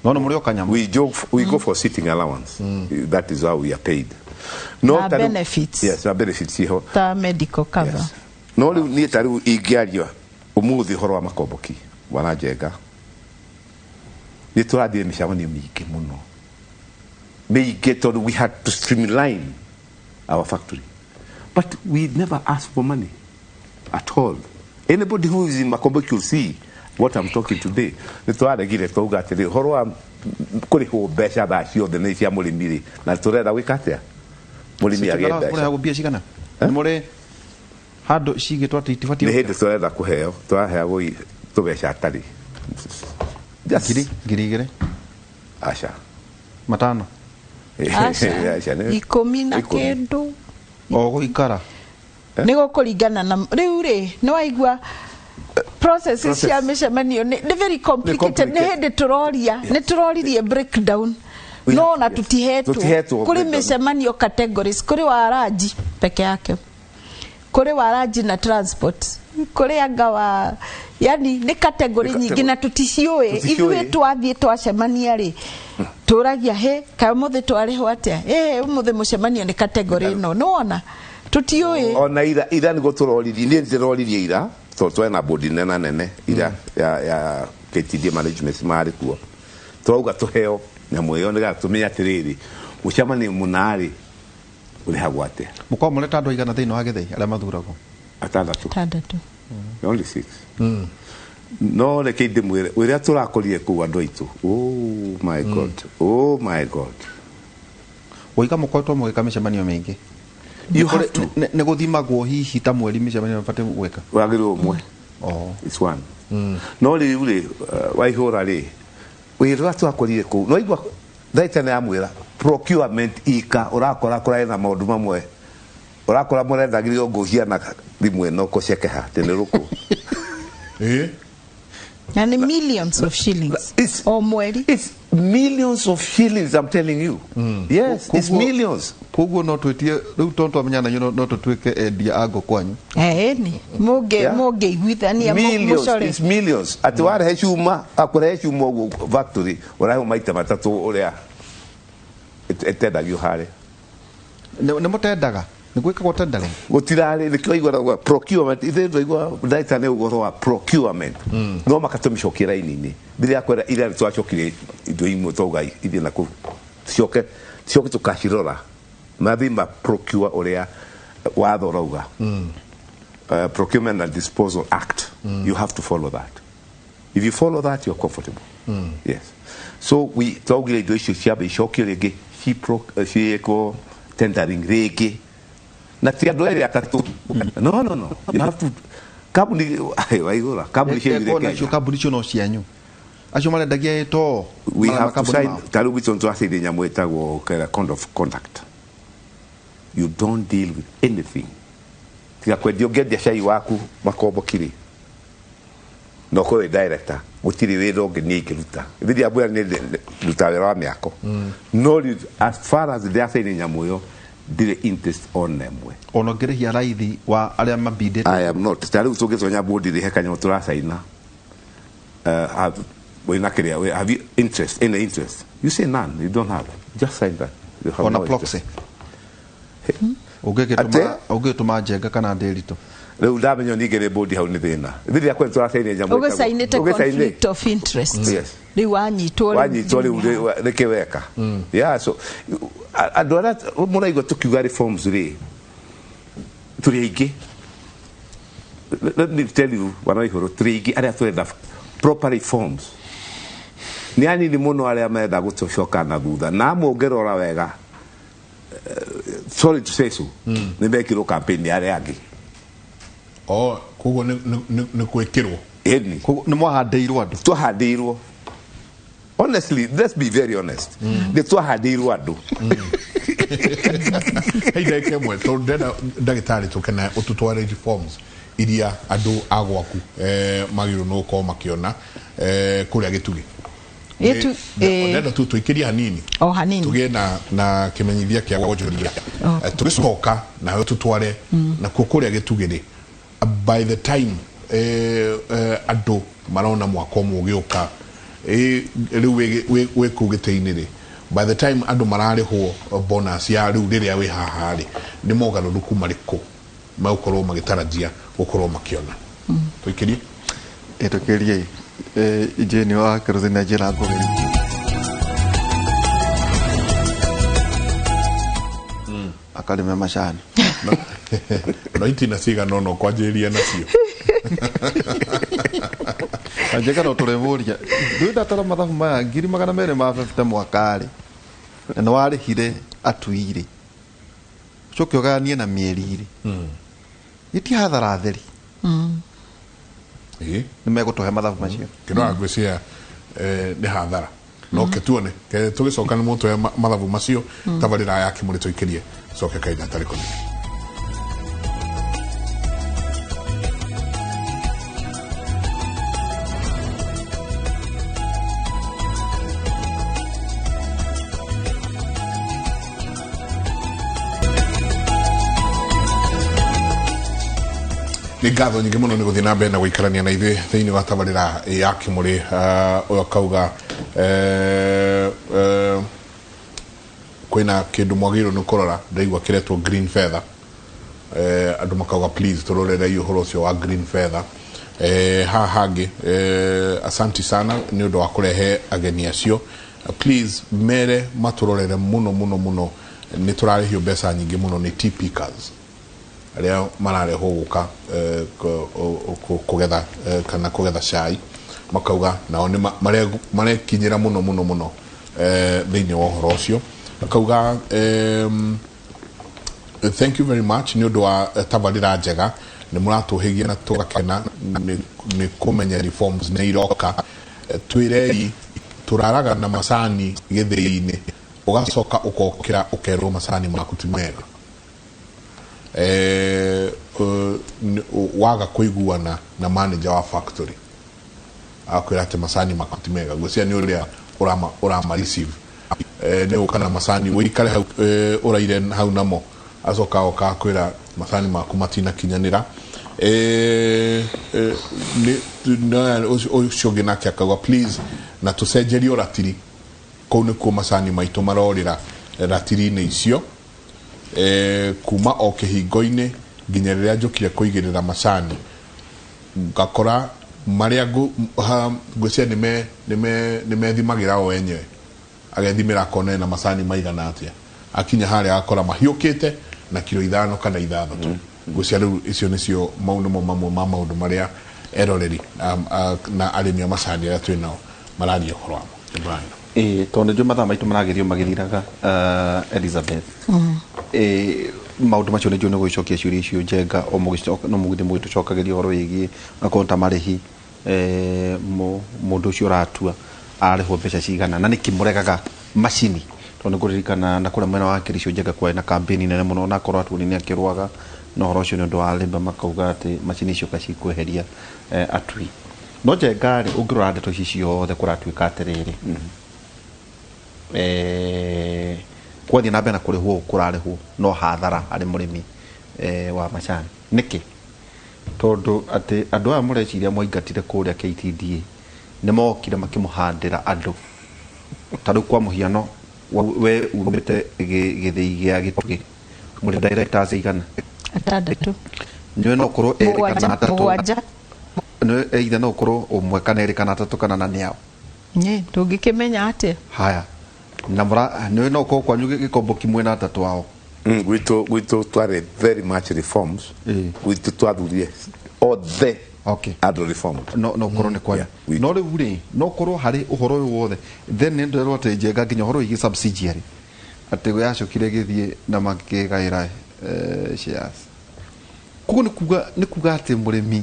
No mũrĩ okanyama we go for sitting allowance. That is how we are paid. Na benefits. Yes, na benefits here. Ta medical cover. Yes. No rĩu niĩ ta rĩu ingĩaria ũmũthĩ ũhoro wa makomboki wana Njenga nĩ tũrathiĩ mĩcemanio mĩingĩ mũno mĩingĩ tondũ we had to streamline our factory but we never asked for money at all. Anybody who is in makomboki will see what I'm talking today. Nĩ twaregire twauga atĩrĩ ũhoro wa kũrĩhwo mbeca thaa ciothe nĩ cia mũrĩmi rĩ na tũrenda gwĩka atĩa mũrĩmi agĩe mbeca. Mũrehagwo mbia cigana nĩ mũrĩ handũ cigĩtwo atĩ itibatie nĩ hĩndĩ tũrenda kũheo twaheagwo tũbeca atarĩ ngiri igĩrĩ aca matano ikũmi na kĩndũ o gũikara nĩ gũkũringana na rĩu rĩ nĩ waigua processes cia mĩcemanio nĩ very complicated nĩ hĩndĩ tũroria nĩ tũroririe breakdown no na tutihetwo kũrĩ mĩcemanio categories kũrĩ wa ranji peke yake kũrĩ wa ranji na transport kũrĩ anga wa yani nĩ category nyingĩ na tuticiũĩ ithuĩ twathiĩ twacemania rĩ tũragia he kaĩ mũthĩ twarĩhwo atĩa mũthĩ mũcemanio nĩ category ĩno nĩwona tutiũĩ ona ira nĩguo tũroririe niĩ ndĩroririe ira twena bodi nene ira ya KTDA management marĩ kuo twauga tũheo nyamũ ĩyo nĩgetha tũmenye atĩrĩrĩ mũcemanio mũnarĩ ũrĩhagwo atĩa mũkorwo mũrĩ ta andũ aigana thĩinĩ wa Gĩthĩ arĩa mathuragwo atandatũ only 6 no reke ndĩmwĩre ũrĩa tũrakorire kũu andũ aitũ oh my god ũiga mũkoretwo mũgĩka mĩcemanio mĩingĩ nĩ gũthimagwo hihi ta mweri mĩcemanio mabatiĩ gwĩka wagĩrĩirwo ũmwe it's one no rĩu rĩ waihũra rĩ wĩra ũrĩa twakorire kũu no igua ndaita nĩ amwĩra procurement ika ũrakora kũrarĩ na maũndũ mamwe ũrakora mũrendagĩrio ngũhiana thimũ ĩno kũcekeha tene rũkũ and millions of shillings o mweri it's millions of shillings I'm telling you yes it's millions koguo no twĩtie rĩu tonto amenyana no tũtuĩke endia ango kwanyu ni mũngĩiguithania mũcore it's millions atĩ warehe cuma akũrehe cuma ũguo factory ũrahe maita matatũ ũrĩa etendagio harĩ nĩ mũtendaga nĩ gwĩkagwo tendering gũtirarĩ nĩkĩo igũragwo procurement ithe ndĩigua ndaita nĩ ũgũrũ wa procurement no makatũmĩcokia raini-inĩ rĩrĩa kwera ira twacokire indo imwe twauga ithiĩ na coke tũkacirora mathiĩ ma procure ũrĩa watho ũrauga Procurement and Disposal Act you have to follow that if you follow that you're comfortable yes so we twaugire indo icio ciambe icokio rĩngĩ ciĩkwo tendering rĩngĩ na ti andũ erĩ atatũ no you have to kambuni waigũra kambuni cio no cianyu acio marendagia to we have to sign taru witũ twacĩire nyamũ ĩtagwo code of conduct you don't deal with anything tiga kwendia ũngĩendia cai waku makombokiri no kwe director gũtirĩ wĩra ũngĩ niĩ ingĩruta thĩrĩ abũra nĩ ruta wĩra wa mĩako no as far as ndĩacaine nyamũ ĩyo ndĩrĩ interest on emwe ono ngĩrĩhia raithi wa arĩa mabindĩte I am not ta rĩu tũngĩtonya bodi rĩhe kanyamũ tũracaina wĩna kĩrĩa have you interest any interest you say none you don't have just sign that on a proxy ũngĩtũma Njenga kana Ndĩritũ rĩu ndamenya ningĩ bodi hau nĩ thĩna thĩrĩ akwe tũracaine nyamũ ũgĩcainĩte conflict of interest rĩu wanyitwo rĩu rĩkĩweka yeah so andũ arĩa mũraigua tũkiuga reforms rĩ tũrĩ aingĩ let me tell you wanaihũrũ tũrĩ aingĩ arĩa tũrenda proper reforms nĩ anini mũno arĩa menda gũtũcoka na thutha na mũngĩrora wega sorry to say so nĩ mekirwo campaign arĩa angĩ koguo nĩ gwĩkĩrwo eni nä mwahandäirwo andå twahandäirwo honestly let's be very honest nä twahandäirwo andå hei ndagä ĩmwe tondũ ndenda ndagĩtarĩ tũkena ũtũtware reforms iria andũ a gwaku magĩrĩirwo nĩ gũkorwo makĩona kũrĩa gĩtugĩ ndenda tu tũikĩrie hanini o hanini tũgĩe na kĩmenyithia kĩa wonjoria tũgĩcoka nawe tũtware nakuo kũrĩa gĩtugĩ-rĩ by the time andũ marona mwaka ũmwe ũgĩũka rĩu wĩ kũu gĩtĩ-inĩ-rĩ by the time andũ mararĩhwo bonus ya rĩu rĩrĩa wĩ haha-rĩ nĩ mogarũrũku marĩkũ magũkorwo magĩtarajia gũkorwo makĩona tũikĩrie tũkĩrie Jane wa Kerothi na njĩra ngũrĩri akarĩme macani no itina cigana ũna ũkwanjĩrĩria nacio anjĩka no tũremũria ndũĩ ndatara mathabu maya 250 mwaka-rĩ na nĩ warĩhire atui-rĩ coke ũgayanie na mĩeri-rĩ gĩti hathara theri nĩ megũtũhe mathabu macio kĩndoga ngwĩciria nĩ hathara no ke tuone ke tũgĩcoka nĩ mũtũhe mathabu macio tabarĩra ya Kĩmũrĩ tũikĩrie coke kaina tarĩ kũnini nĩ ngatho nyingĩ mũno nĩ gũthiĩ na mbere na gũikarania na ithuĩ thĩinĩ wa tabarĩra ya Kĩmũrĩ ũyũ akauga kwĩna kĩndũ mwagĩrĩirwo nĩ kũrora ndaigua kĩretwo green feather andũ makauga please tũrorere ũhoro ũcio wa green feather haha hangĩ asanti sana nĩ ũndũ wa kũrehe ageni acio please mere matũrorere mũno mũno mũno nĩ tũrarĩhio mbeca nyingĩ mũno nĩ tea pickers arĩa mararehwo gũka kũgetha kana kũgetha cai makauga nao nĩ marekinyĩra mũno mũno mũno thĩinĩ wa ũhoro ũcio akauga thank you very much nĩ ũndũ wa tabarĩra njega nĩ mũratũhĩgia na tũgakena nĩ kũmenya reforms nĩ iroka twĩrei tũraraga na macani gĩthĩi-inĩ ũgacoka ũkokĩra ũkerwo macani maku ti mega waga kũiguana na manager wa factory akwĩra atĩ macani maku ti mega gwĩcia nĩ ũrĩa ũrama receive nĩ ũka na macani wĩikare hau ũraire hau namo acoka oka kwĩra macani maku matinakinyanĩra ũcio ũngĩ nake akauga please na tũcenjerie ratiri kũu nĩkuo macani maitũ marorĩra ratiri-inĩ icio kuma o kĩhingo-inĩ nginya rĩrĩa njũkire kũigĩrĩra macani ngakora marĩa ngwĩcia nĩ methimagĩra o enyewe agethimĩra akona na macani maigana atĩa akinya harĩa akora mahiũkĩte na kilo 5 kana 6 ngwĩcia rĩu icio nĩcio mau nĩmo mamwe ma maũndũ marĩa eroreri na arĩmi a macani arĩa twĩ nao mararia ũhoro wamo tondũ nĩjũĩ mathaa maitũ maragĩrio magĩthiraga Elizabeth maũndũ macio nĩjũĩ nĩ gũgĩcokia ciũria icio njenga o no mũgĩthiĩ mũgĩtũcokagĩria ũhoro wĩgiĩ akorwo ta marĩhi mũndũ ũcio ũratua arĩhwo mbeca cigana na nĩkĩ mũregaga macini tondũ nĩngũririkana na kũrĩa mwena wa Kericho njenga kwarĩ na kampeni nene mũno na akorwo aturi nĩ akĩrũaga na ũhoro ũcio nĩ ũndũ wa Labour makauga atĩ macini icio cikweheria atui no njenga-rĩ ũngĩrora ndeto ici ciothe kũratuĩka atĩrĩrĩ kwathiĩ na mbere na kũrĩhwo kũrarĩhwo no hathara harĩ mũrĩmi wa macani nĩkĩ tondũ atĩ andũ aya mũreciria mwaingatire kũrĩa KTDA nĩ mokire makĩmũhandĩra andũ ta rĩu kwa mũhiano we umĩte gĩthĩi gĩa Gĩtugĩ mũrĩ directors igana 6 nĩwe no ũkorwo 2 kana 3 nĩwe either no ũkorwo 1 kana 2 kana 3 kana na nĩao tũngĩkĩmenya atĩa haya na nĩwe no ũkorwo kwanyu gĩkombo kĩmwe na 3 wao gwitũ twarĩ very much reforms gwitũ twathurie othe andũ reformed no ũkorwo nĩ kwanyu no rĩu rĩ no ũkorwo harĩ ũhoro ũyũ wothe then nĩ ndĩrerwo atĩ njenga nginya ũhoro wĩgiĩ subsidiary atĩ yacokire gĩthiĩ na makĩgaĩra shares koguo nĩ kuga atĩ mũrĩmi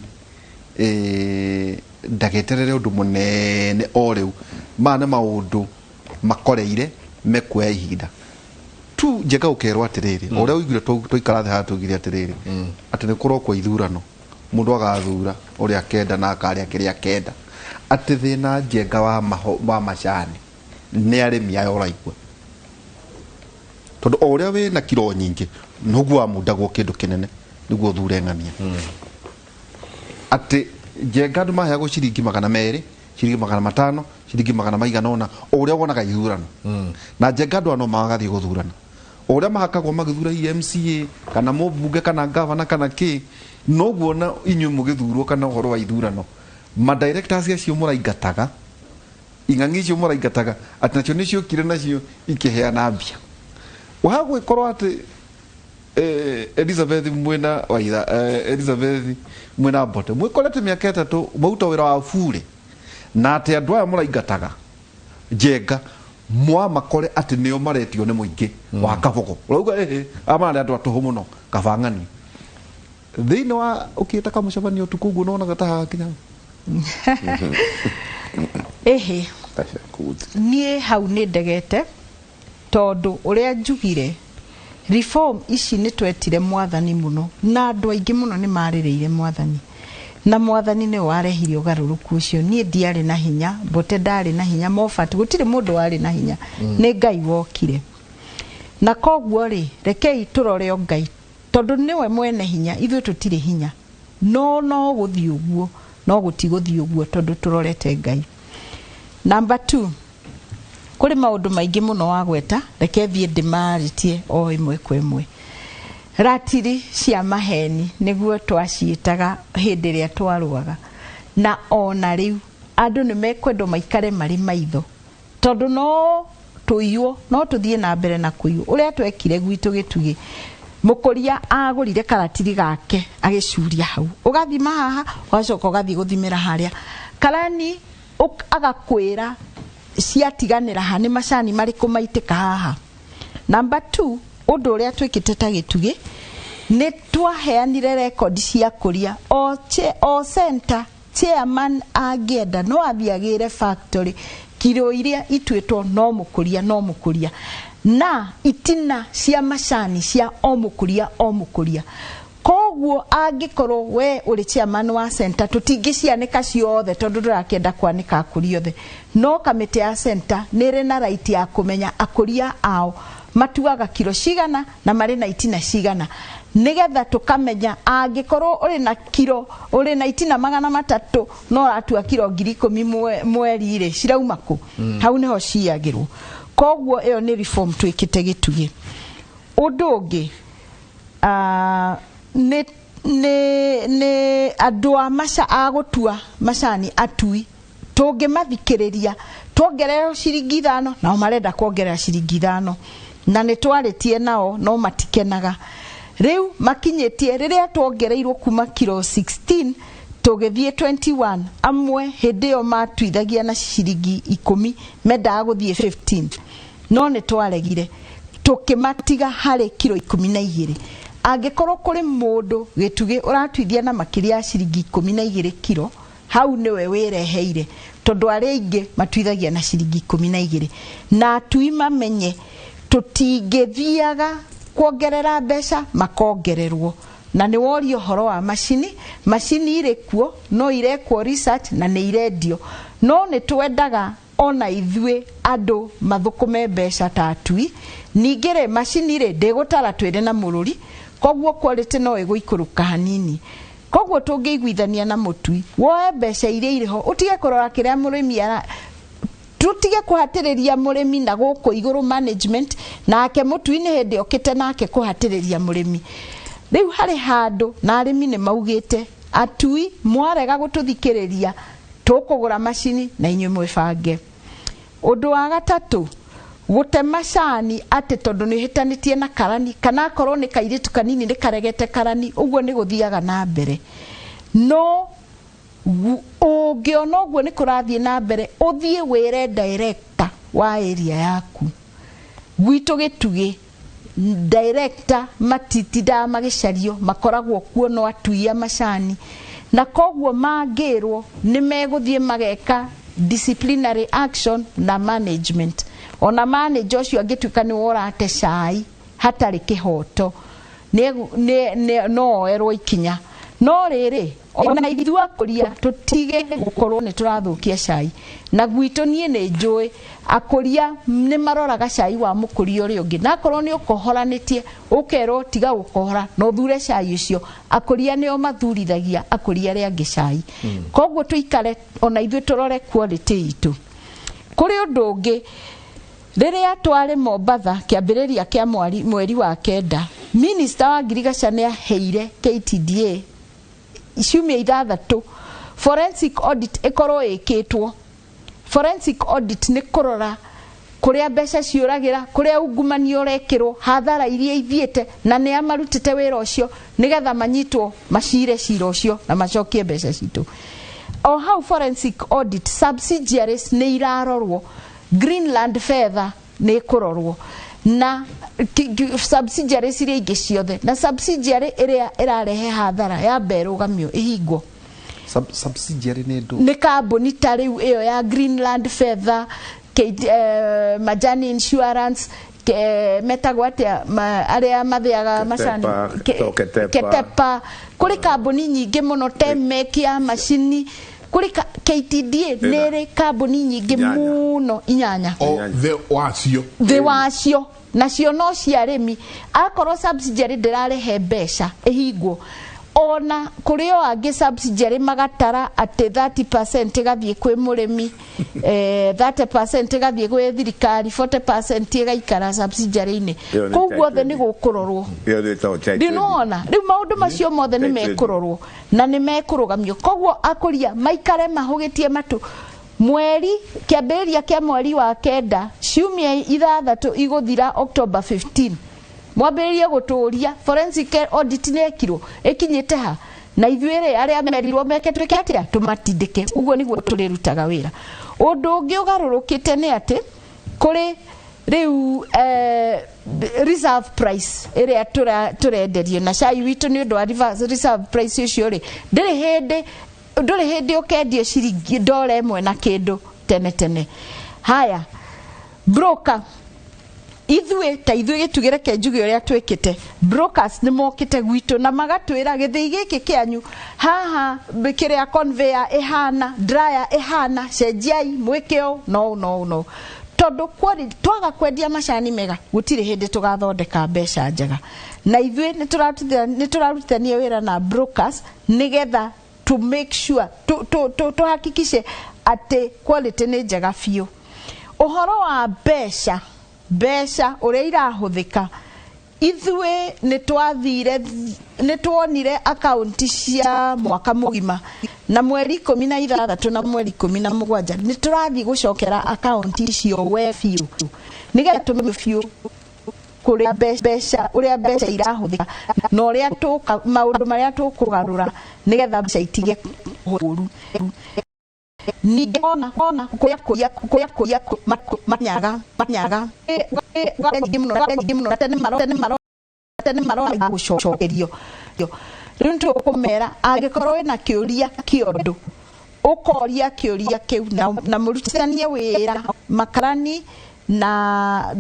ndageterere undu munene o riu mana maundu makoreire mekuoya ihinda tu Njenga ukerwo atiriri uria uiguire tuikara thi hatugire atiriri ati ni kurokwa ithurano mundu agathura uria kenda na akaria kiria kenda ati thina Njenga wa macani ni arimi ayo raigua tondu uria we na kiro nyingi noguo amundagwo kindu kinene niguo thure ng'ania ati Njenga ndu maheagwo ciringi 200 ciringi 500 ciringi 100 uria wonaga ithurano na Njenga ndu ano magathie guthurana uria mahakagwo magithura MCA kana mubunge kana governor kana ki noguo na inyu mugithurwo kana horo wa ithurano ma directors acio muraingataga ing'ang'i cio muraingataga ati nacio nicio kire nacio ikiheana mbia wahagwe korwo ati Elizabeth mwena waitha Elizabeth mwena Bote mwikorete miaka 3 mauta wira wa bure na ati andu aya muraingataga Njenga mwa makore ati nio maretio ni muingi wa kabogo urauga amana andu atuhu muno kabang'ani thini wa ukiita kamucabanio tukugu nona gataha kinya nie hau ni ndegete tondu uria njugire reform ici ni twetire mwathani muno na andu aingi muno ni maririire mwathani na mwathani ni warehire ugaruruku ucio nie ndiari na hinya Bote ndari na hinya Moffat gutire mundu wari na hinya ni Ngai wokire na koguo ri rekei turore o Ngai tondu niwe mwene hinya ithu tutire hinya no guthii uguo no gutiguthii uguo tondu turorete Ngai. Number 2 kuri maundu maingi muno wa gweta reke thie ndimaritie o imwe kwa imwe ratiri cia maheni niguo twaciitaga hindi ria twaruaga na ona riu andu ni mekwendo maikare mari maitho tondu no tuiyo no tuthie na mbere na kuiyo uria twekire gwitu gitugi mukuria agurire karatiri gake agicuria hau ugathima haha wacoka ugathie guthimira haria karani agakwira ciatiganira ha ni macani mariku maitika haha. Number 2 undu uria twikite ta gitugi ni twaheanire record cia kuria o center chairman agenda no athiagire factory kiro iria itwetwo no mukuria na itina cia macani cia o mukuria koguo angikorwo we uri chairman wa center tutingicianika ciothe tondu turakenda kwanika akuri yothe no kamite ya center nire na right ya kumenya akuria ao matuaga kiro cigana na mari na itina cigana nigetha tukamenya angikorwo uri na kiro uri na itina 300 no atua kiro 10,000 mweri ri cirauma ku hau niho ciagirwo koguo iyo ni reform twikite gitugi undu ungi ne adwa masha agotua macani atui tungimathikiriria twongerera ciringi 5 na marenda kuongerera ciringi 5 na ne twaritie nao no matikenaga riu makinyetie riria twongereirwo kuma kilo 16 tugithie 21 amwe hindi yo matuithagia na ciringi 10 menda guthie 15 no ne twaregire tukimatiga hari kilo 12 angikorwo kuri mundu gitugi uratuithia na makiria ciringi 12 kilo hau niwe wireheire tondu ari aingi matuithagia na ciringi 12 na tuima menye tutingithiaga kuongerera mbeca makongererwo na ni worio horo wa macini irekuo no irekwo research na ni irendio no ni twendaga ona ithue andu mathukume mbeca ta atui ningire macini ri ndigutara twire na mururi koguo quality no iguikuruka hanini koguo tungiguithania na mutui woe mbeca iria iriho utige kurora kiria murimi ara tutige kuhatiriria murimi na guku iguru management nake mutui ni hindi okite nake kuhatiriria murimi riu hari handu na arimi ni maugite atui mwarega gututhikiriria tukugura macini na inyu mwibange undu wa gatatu gute macani ati tondu ni hitanitie na karani kana korwo ni kairitu kanini ni karegete karani uguo ni guthiaga na mbere no ungiona uguo ni kurathie na mbere uthie wire director wa area yaku gwitu gitugi director matitida magicario makoragwo kuo no atuia macani na koguo mangirwo ni meguthie mageka disciplinary action na management. Ona manager ucio angituika ni worate cai hatari kihoto no erwo ikinya. No riri ona ithuĩ akũria tutige gukorwo ni turathukia cai na gwitũ niĩ nĩ njũĩ akũria nĩ maroraga cai wa mũkũria ũrĩa ũngĩ, na akorwo nĩ ũkohoranĩtie ũkerwo tiga gũkohora no thure cai ũcio, akũria nĩo mathurithagia akũria arĩa angĩ cai. Koguo tuikare ona ithuĩ tũrore quality itũ. Kũrĩ ũndũ ũngĩ, rĩrĩa twarĩ Mombatha kĩambĩrĩria kĩa mweri wa kenda, Minister wa Ngirigaca nĩ aheire KTDA ciumia 6 forensic audit ikorwo ĩkĩtwo. Forensic audit nĩ kũrora kũrĩa mbeca ciũragĩra, kũrĩa ungumania ũrekĩrwo, hathara iria ithiĩte, na nĩ amarutĩte wĩra ũcio nĩgetha manyitwo macire cira ũcio na macokie mbeca citũ. O hau forensic audit subsidiaries nĩ irarorwo, Greenland Feather nĩ kũrorwo na subsidiaries iria ingĩ ciothe, na subsidiary ĩrĩa ĩrarehe hathara ya mberũgamio ĩhingwo. Subsidiary nĩ kambuni ta rĩu ĩyo ya Greenland Feather, Majani Insurance, metagwo atĩa arĩa mathĩaga macani, Ketepa, kũrĩ kambuni nyingĩ mũno, Temek ya macini, kũrĩ KTDA nĩrĩ kambuni nyingĩ mũno 8 thĩ wacio nacio no cia arĩmi. Akorwo subsidiary ndĩrarehe mbeca ĩhingwo. Ona kũrĩ o angĩ subsidiary magatara atĩ 30% ĩgathiĩ kwĩ mũrĩmi, 30% ĩgathiĩ kwĩ thirikari, 40% ĩgaikara subsidiary-inĩ. Koguo othe nĩ gũkũrorwo. Ndinona rĩu maũndũ macio mothe nĩ mekũrorwo na nĩ mekũrũgamio. Koguo akũria maikare mahũgĩtie matũ. Mweri kĩambĩrĩria kĩa mweri wa kenda, ciumia 6 igũthira October 15, mwambĩrĩrie gũtũria forensic audit nĩ ekirwo ĩkinyĩte ha, na ithuĩ arĩa merirwo meke twĩke atĩa tũmatindĩke. Ũguo nĩguo tũrĩrutaga wĩra. Ũndũ ũngĩ ũgarũrũkĩte nĩ atĩ kũrĩ rĩu reserve price ĩrĩa tũrenderio na cai witũ nĩ ũndũ wa reserve price ũcio rĩ, ndũrĩ hĩndĩ ũkendio ciringi $1 na kĩndũ tene. Haya, broker ithuĩ gĩtugĩre kĩnjuge ũrĩa twĩkĩte, brokers nĩ mokĩte gwitũ na magatwĩra gĩthĩi gĩkĩ kĩanyu haha kĩrĩa conveyor ĩhana, dryer ĩhana, cenjiai mwĩke ũũ no. Tondũ twaga kwendia macani mega gũtirĩ hĩndĩ tũgathondeka mbeca njega, na ithuĩ nĩ tũrarutithania wĩra na brokers nĩgetha to make sure tuhakikishe atĩ quality nĩ njega biũ. Ũhoro wa mbeca ũrĩa irahũthĩka, ithuĩ nĩ tuonire akaunti cia mwaka mũgima na mweri 16 na mweri 17 nĩ tũrathiĩ gũcokera akaunti icio we biũ nĩgetha tũmenye biũ ũrĩa mbeca irahũthĩka na ũrĩa maũndũ marĩa tũkũgarũra nĩgetha mbeca itige ũũru. Ningĩ ona kũrĩa manyaga tene marora gũcokerio. Rĩu nĩ tũkũmera angĩkorwo wĩna kĩũria kĩondũ ũkoria kĩũria kĩu na mũrutithanie wĩra makarani na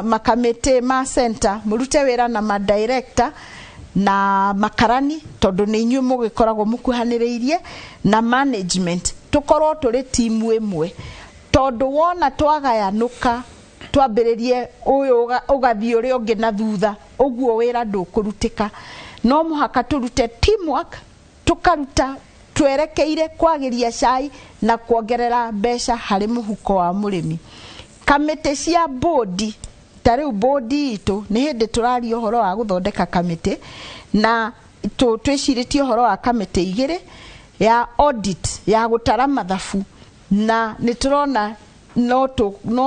makamĩtĩ ma center, mũrute wĩra na director na makarani, tondũ nĩ inyuĩ mũgĩkoragwo mũkuhanĩrĩirie na management, tũkorwo tũrĩ timu ĩmwe. Tondũ wona twagayanũka twambĩrĩrie ũyũ ũgathiĩ ũrĩa ũngĩ na thutha, ũguo wĩra ndũkũrutĩka. No mũhaka tũrute teamwork, tũkaruta twerekeire kwagĩria cai na kuongerera mbeca harĩ mũhuko wa mũrĩmi. Kamĩtĩ cia bodi, tarĩu bodi itũ nĩ hĩndĩ tũraria ũhoro wa gũthondeka kamĩtĩ, na twĩcirĩtie ũhoro wa kamĩtĩ 2 ya audit ya gũtara mathabu, na nĩ tũrona no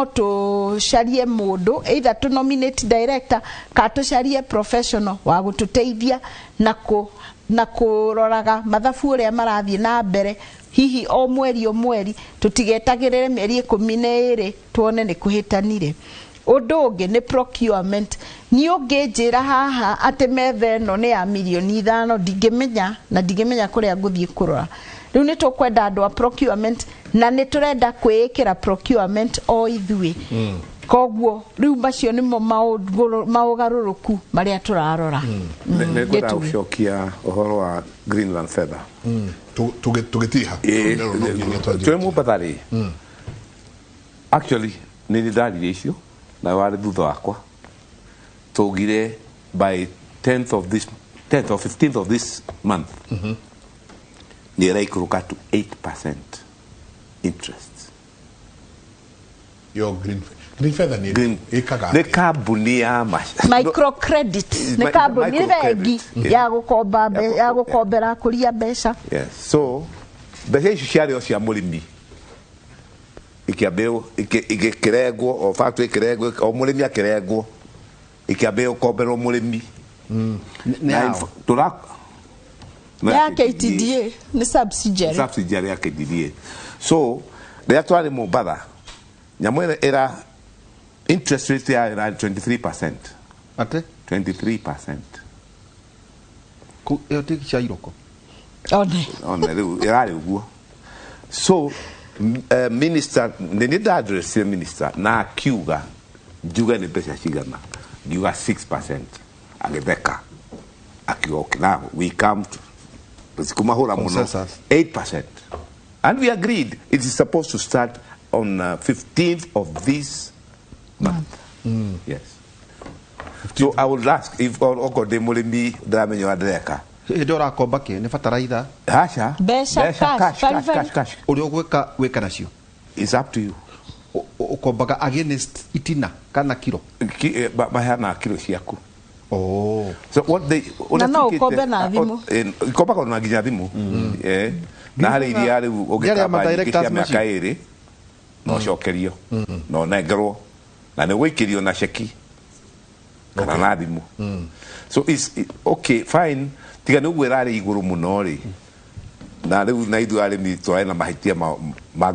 tũcarie mũndũ either to nominate director ka tũcarie professional wa gũtũteithia na kũroraga mathabu ũrĩa marathiĩ na mbere, hihi o mweri tũtigetagĩrĩre mĩeri 12 tuone nĩ kũhĩtanire. undu ungi ni procurement ni unginjira haha ati metha ino ni ya milioni 5 ndingimenya kuria nguthie kurora riu ni tukwenda andu a procurement na ni turenda kwikira procurement o ithui koguo riu macio nimo maugaruruku maria turarora nĩngwenda gũcokia ũhoro wa Greenland Feather tugitiha twĩ Mũmbatha actually nĩ ndarire icio na warĩ thutha wakwa tugire by 10th or 15th of this month nĩ ĩraikũrũka to 8% interest yo Green Feather nĩ kambuni ya microcredit nĩ kambuni bengi ya gukombera kuria mbeca so mbeca icio ciarĩ o cia mũrĩmi ikiambio ikirengwo o factory ikirengwo o mũrĩmi akirengwo ikiambio komberwo mũrĩmi ya KTDA ni subsidiary ya KTDA so rĩrĩa twarĩ Mũmbatha nyamũ ĩno ĩra interest rate ya 23%. Ate? 23%. Ku eo tiki cha iroko. One irari uguo. So minister nĩ address minister na akiuga njuga nĩ mbeca cigana. Njuga 6%. Agetheka. Akiuga now we come to sikumahura muno 8%. And we agreed it is supposed to start on 15th of this month. Yes. So I would ask if oko de mulimi dramenyo adreka. Edora kobake ne fataraitha. Hasha. Besha cash. Uri weka nacio. It's up to you. Okobaga against itina kana kilo. Mahana kilo ciaku. Oh. So what they no ukombe na thimu. Ikoba na nginya thimu. Eh. Na hari iria riu ugikaba cia miaka iri no cokerio no nengerwo na nĩ gũikirio na ceki kana na thimu so is okay fine tiga nĩ ũguo ĩrarĩ igũrũ mũno rĩ na rĩu na ithuĩ arĩmi tũrarĩ na mahĩtia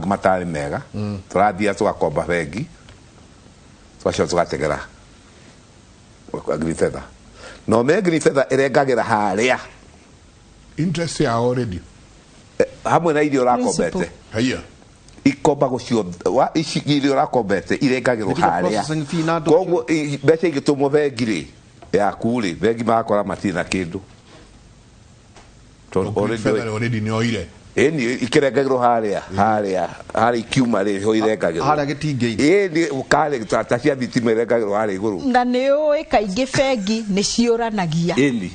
matarĩ mega tũrathiĩ tũgakomba bengi tũgacoka tũgategera Green Feather no me Green Feather ĩrengagĩra harĩa interest ya already hamwe na irio rakombete haya ikomba gucio wa icio rakombete irengagĩrwo harĩa koguo mbeca igĩtũmwo bengi rĩ yaku rĩ bengi makora matirĩ na kĩndũ already nĩ oire eni ikirengagĩrwo harĩa ikiuma rĩ ho irengagĩrwo harĩa gĩtingĩ-inĩ eni ukare ta cia thitima irengagĩrwo harĩa igũrũ na nĩ ũĩ kaingĩ bengi nĩ ciũranagia eni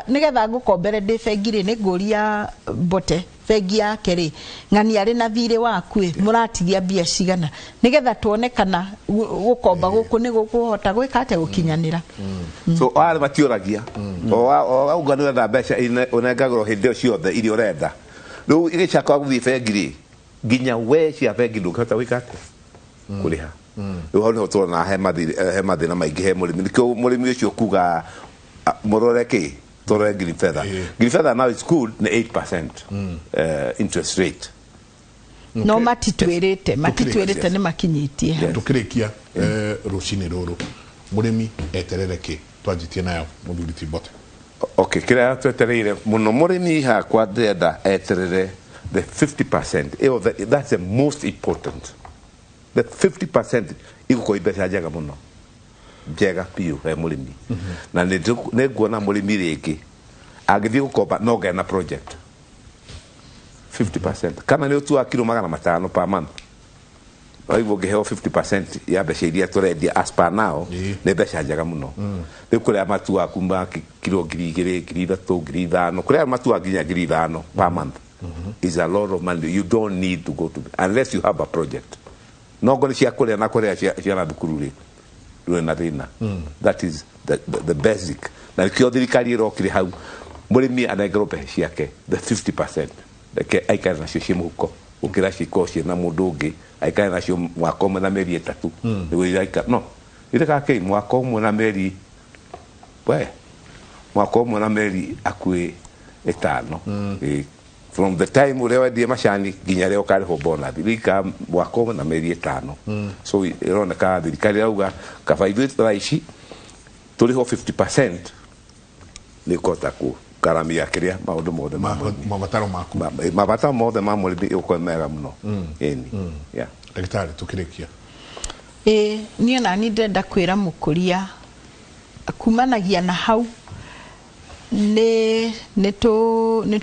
nigetha ngukombere ndi bengi ri ni nguria bote bengi yake ri ng'ani ari na thirĩ waku muratithia mbia cigana nigetha tuone kana gukomba guku ni gukuhota gwika ate gukinyanira so ari matioragia o auganira na mbeca unengagĩrwo hĩndĩ ciothe iria urenda riu igicaka guthii bengi ri nginya we cia bengi ndũngĩhota gwika ate kuriha riu hau niho turona he mathĩna maingĩ he mũrĩmi nikĩo mũrĩmi ũcio kuga mororeke tore Green Feather. Green Feather now is good na 8% interest rate. No matitwirite ni makinyitie. Tukirikia rucini ruru murimi eterereke twanjitie nayo muthuri Tibote. Okay, kira twetereire muno murimi hakwa ndenda eterere the 50%. That's the most important. The 50% iguko ibesha jaga muno. Jega piu he mulimi na nĩ nguona mulimi rĩngĩ agĩthiĩ gũkomba no gena project 50% kana nĩ ũtua kilo 500 per month waigua ũngĩheo 50% ya mbeca iria tũrendia as per now nĩ mbeca njega mũno rĩu kũrĩa matua kuma kilo 2,000 3,000 5,000 kũrĩa matua nginya 5,000 per month is a lot of money. You don't need to go to unless you have a project no ngoni cia kũrĩa na kũrĩa ciana thukuru rĩ that is the basic na kio thirikari irokire hau murimi anengerwo mbeca ciake the 50% reke aikare nacio cie mũhuko ukira ciko cie na mũndũ ũngĩ aikare nacio mwaka ũmwe na mĩeri 3 nĩguo iraikara no irekake mwaka ũmwe na mĩeri mwaka ũmwe na mĩeri akuĩ 5 from the time ule wendie macani nginya rĩo karĩhwo bonus rika mwaka na mĩeri 5 so ironeka thirikari rauga kaba ithuĩ thaa ici tũrĩho 50% nĩ kota kugaramia kĩrĩa maũndũ mothe mabataro maku mabataro mothe ma mũrĩmi ũkorwo mega mũno ĩni ndagĩtarĩ tũkĩrĩkia niĩ nani ndenda kwĩra mũkũria kumanagia na hau nĩ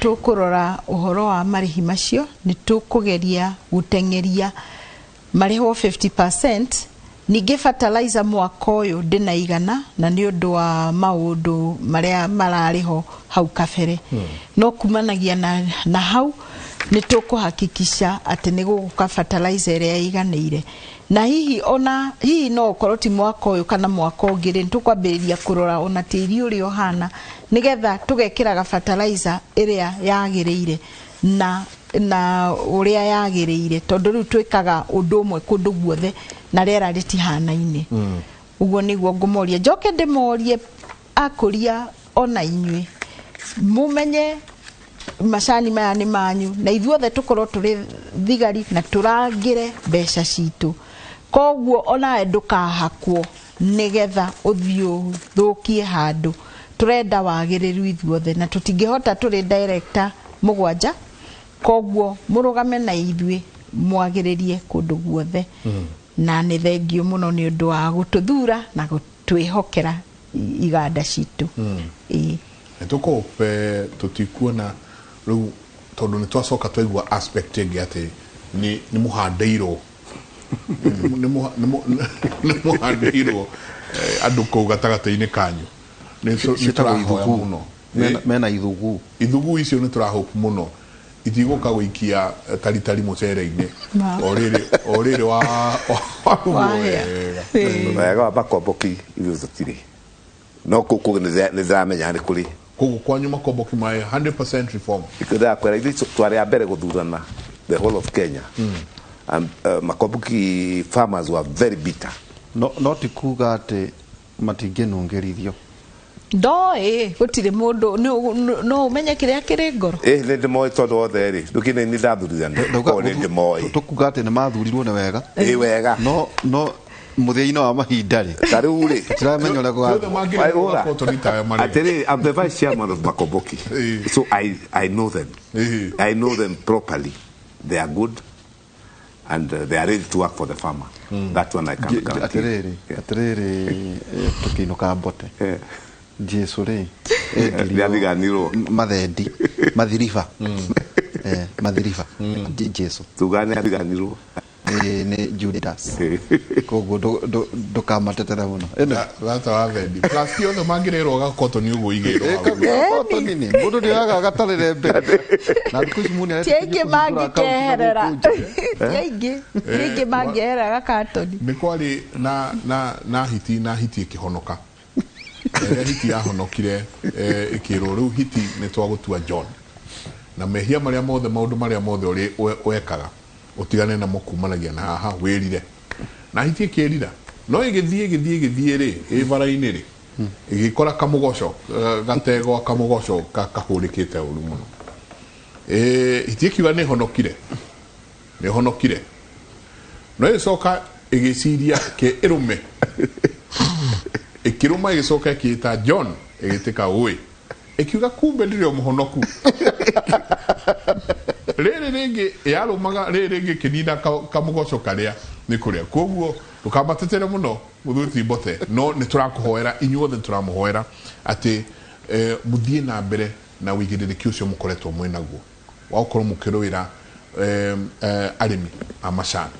tũkũrora ũhoro wa marĩhi macio nĩ tũkũgeria gũteng'eria marĩhwo 50%. Ningĩ fertilizer mwaka ũyũ ndĩnaigana na nĩ ũndũ wa maũndũ marĩa mararĩho hau kabere no kumanagia na hau nĩ tũkũhakikisha atĩ nĩ gũgũka fertilizer ĩrĩa iganĩire na hihi no ũkorwo ti mwaka ũyũ kana mwaka ũngĩ nĩ tũkwambĩrĩria kũrora ona tĩri ũrĩa ũhana nĩgetha tũgekĩraga fertilizer ĩrĩa yagĩrĩire na ũrĩa yagĩrĩire tondũ rĩu twĩkaga ũndũ ũmwe kũndũ guothe na rĩera rĩtihanaine ũguo nĩguo ngũmoria njoke ndĩmorie akũria ona inyuĩ mumenye macani maya nĩ manyu na ithuothe tũkorwo tũrĩ thigari na tũrangĩre mbeca citũ koguo onawe ndũkahakwo nĩgetha ũthiĩ thũkie handũ tũrenda wagĩrĩru ithuothe na tũtingĩhota tũrĩ director 7 koguo mũrũgame na ithuĩ mwagĩrĩrie kũndũ guothe na nĩ thengio mũno nĩ ũndũ wa gũtũthura na gũtwĩhokera iganda citũ nĩtũkũpe tũtikuona rĩu tondũ nĩ twacoka twaigua aspect ĩngĩ atĩ nĩ mũhandĩirwo nĩ mũhandĩirwo andũ kũu gatagatĩ-inĩ kanyu nĩ tũrahoya mũno mena ithugu icio nĩ tũrahope mũno itigũka gũikia taritari mũcere-inĩ o rĩrĩ wega wa makomboki ithuĩ tũtirĩ no kũu nĩ ndĩramenya nĩ kũrĩ kũu kwanyu makomboki ma 100% reform ndakwĩra ithuĩ twarĩ a mbere gũthurana the whole of Kenya and makomboki farmers were very bitter no ti kuga atĩ matingĩnũngĩrithio gũtirĩ mũndũ no ũmenye kĩrĩa kĩrĩ ngoro nĩ ndĩmoĩ tondũ othe rĩ ndũkĩnĩ nĩ ndathurithania nĩ ndĩmoĩ tũkuga atĩ nĩ mathurirwo nĩ wega wega no mũthia-inĩ wa mahinda rĩ tarĩu rĩ tũramenya ũrĩa atĩrĩ I'm the vice chairman of Makomboki so I know them I know them properly they are good and they are ready to work for the farmer that one I can guarantee atĩrĩrĩ tũkĩinũka mbote Jesu rĩ ndiathiganirwo mathendi mathiriba mathiriba Jesu tugane athiganirwo nĩ Judas koguo ndũkamatetera mũno gata wa thendi plus ti othe mangĩrĩrwo gakotoni ũguo igĩrwo gakotoni nĩ mũndũ nĩoyaga gatarĩre mbere na thikũ ici mũni tiaingĩ mangĩkeherera tiaingĩ mangĩeherera gakatoni nĩ kwarĩ na hiti ĩkĩhonoka ĩrĩa hiti yahonokire ĩkĩrwo rĩu hiti nĩ twagũtua John na mehia marĩa mothe maũndũ marĩa mothe ũrĩ wekaga utigane na kumanagia na haha wĩrire na hiti ĩkĩrira no ĩgĩthiĩ rĩ ĩbara-inĩ rĩ ĩgĩkora kamũgoco gategwa kamũgoco kahũrĩkĩte ũru mũno hiti ĩkiuga nĩ honokire no ĩcoka ĩgĩciria ke ĩrũme ĩkĩrũma ĩgĩcoka ĩkĩĩta John ĩgĩtĩka ũĩ ĩkiuga kumbe ndĩrĩ o mũhonoku rĩrĩ rĩngĩ yarũmaga rĩrĩ rĩngĩ kĩnina kamũgoco karĩa nĩ kũrĩa koguo ndũkamatetere mũno mũthuri Mbote no nĩ tũrakũhoera inyuothe tũramũhoera atĩ mũthiĩ na mbere na wĩigĩrĩrĩki ũcio mũkoretwo mwĩnaguo wa gũkorwo mũkĩrũĩra arĩmi a macani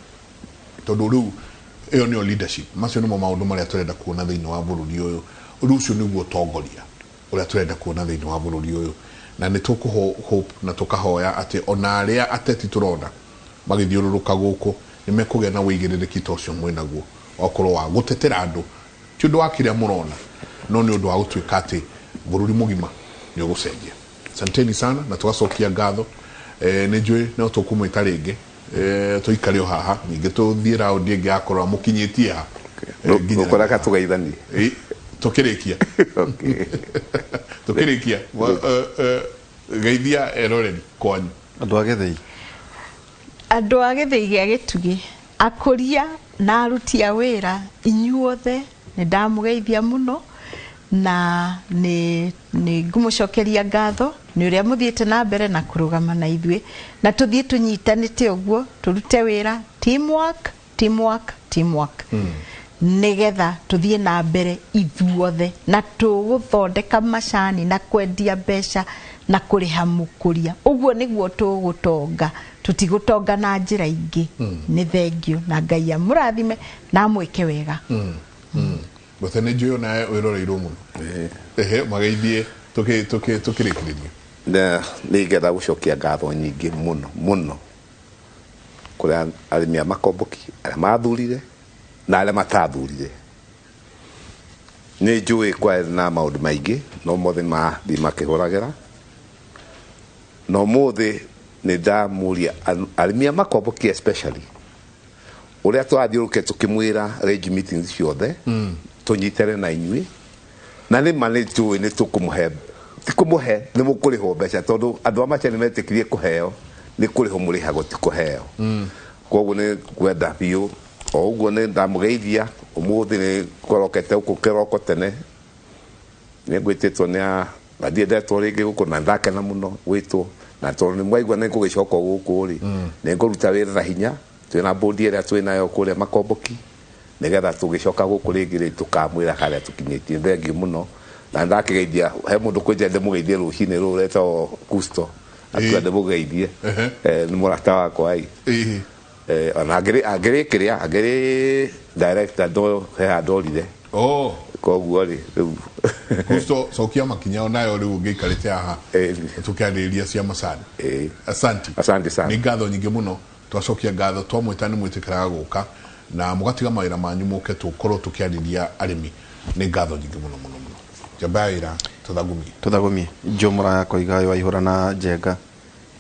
tondũ rĩu ĩyo nĩyo leadership macio nĩmo maũndũ marĩa tũrenda kuona thĩinĩ wa bũrũri ũyũ ũndũ ũcio nĩguo ũtongoria ũrĩa tũrenda kuona thĩinĩ wa bũrũri ũyũ na nĩ tũkũhope na tũkahoya atĩ ona arĩa ateti tũrona magĩthiũrũrũka gũkũ nĩ mekũgĩa na wĩigĩrĩrĩki ta ũcio mwĩnaguo wakorwo wa gũtetera andũ ti ũndũ wa kĩrĩa mũrona no nĩ ũndũ wa gũtuĩka atĩ bũrũri mũgima nĩ ũgũcenjia asanteni sana na tũgacokia ngatho nĩ njũĩ no tũkũmwĩta rĩngĩ tũikare o haha ningĩ tũthiĩ raundi ĩngĩ yakorwo mũkinyĩtie ha ũkoraka tũgeithanie tũkĩrĩkia tũkĩrĩkia geithia eroreri kwanyu Andũ a Gĩthĩi. Andũ a Gĩthĩi gĩa Gĩtugĩ, akũria na aruti a wĩra inyuothe nĩ ndamũgeithia mũno na nĩ ngũmũcokeria ngatho nĩ ũrĩa mũthiĩte na mbere na kũrũgama na ithuĩ na tũthiĩ tũnyitanĩte ũguo tũrute wĩra teamwork nĩgetha tũthiĩ na mbere ithuothe na tũgũthondeka macani na kwendia mbeca na kũrĩha mũkũria. Ũguo nĩguo tũgũtonga, tũtigũtonga na njĩra ingĩ. Nĩ thengio na Ngai amũrathime na mwĩke wega. Gũte nĩ njũĩ nawe wĩroreirwo mũno. Mageithie tũkĩrĩkĩrĩria. Nĩgetha gũcokia ngatho nyingĩ mũno kũrĩ arĩmi a makomboki arĩa mathurire na arĩa matathurire. Nĩ njũĩ kwarĩ na maũndũ maingĩ no mothe mathiĩ makĩhũragĩra. No mũthĩ nĩ ndamũria arĩmi a makomboki especially ũrĩa twathiũrũke tũkĩmwĩra range meetings ciothe tũnyitere na inyuĩ na nĩ njũĩ nĩ tũkũmũhe nĩ mũkũrĩhwo mbeca tondũ andũ a Machani metĩkirie kũheo nĩ kũrĩhwo mũrĩhagwo ti kũheo. Koguo nĩ kwenda biũ o ũguo nĩ ndamũgeithia ũmũthĩ nĩ kũrokete gũkũ kĩroko tene nĩ ngwĩtĩtwo nĩ ndiendetwo rĩngĩ gũkũ na ndakena mũno gwĩtwo na tondũ nĩ mwaigua nĩ ngũgĩcoka gũkũ rĩ nĩ ngũruta wĩra na hinya twĩna mbũndi ĩrĩa twĩnayo kũrĩa makomboki nĩgetha tũgĩcoka gũkũ rĩngĩ rĩ tũkamwĩra harĩa tũkinyĩtie. Thengiũ mũno na ndakĩgeithia he mũndũ kwĩnja ndĩmũgeithie rũcinĩ rũrũ retagwo Kusto atua ndĩmũgeithie nĩ mũrata wakwa ona angĩrĩ director ndo he handorire koguo rĩ rĩu Kusto cokia makinya onayo rĩu ngĩikarĩte haha tũkĩarĩrĩria cia Machani. Asante sana. Nĩ ngatho nyingĩ mũno twacokia ngatho twamwĩta nĩ mwĩtĩkĩraga gũka na mũgatiga mawĩra manyu mũke tũkorwo tũkĩarĩria arĩmi. Nĩ ngatho nyingĩ mũno Jabaira tuthagumie njomora yakwa igayo waihura na Njenga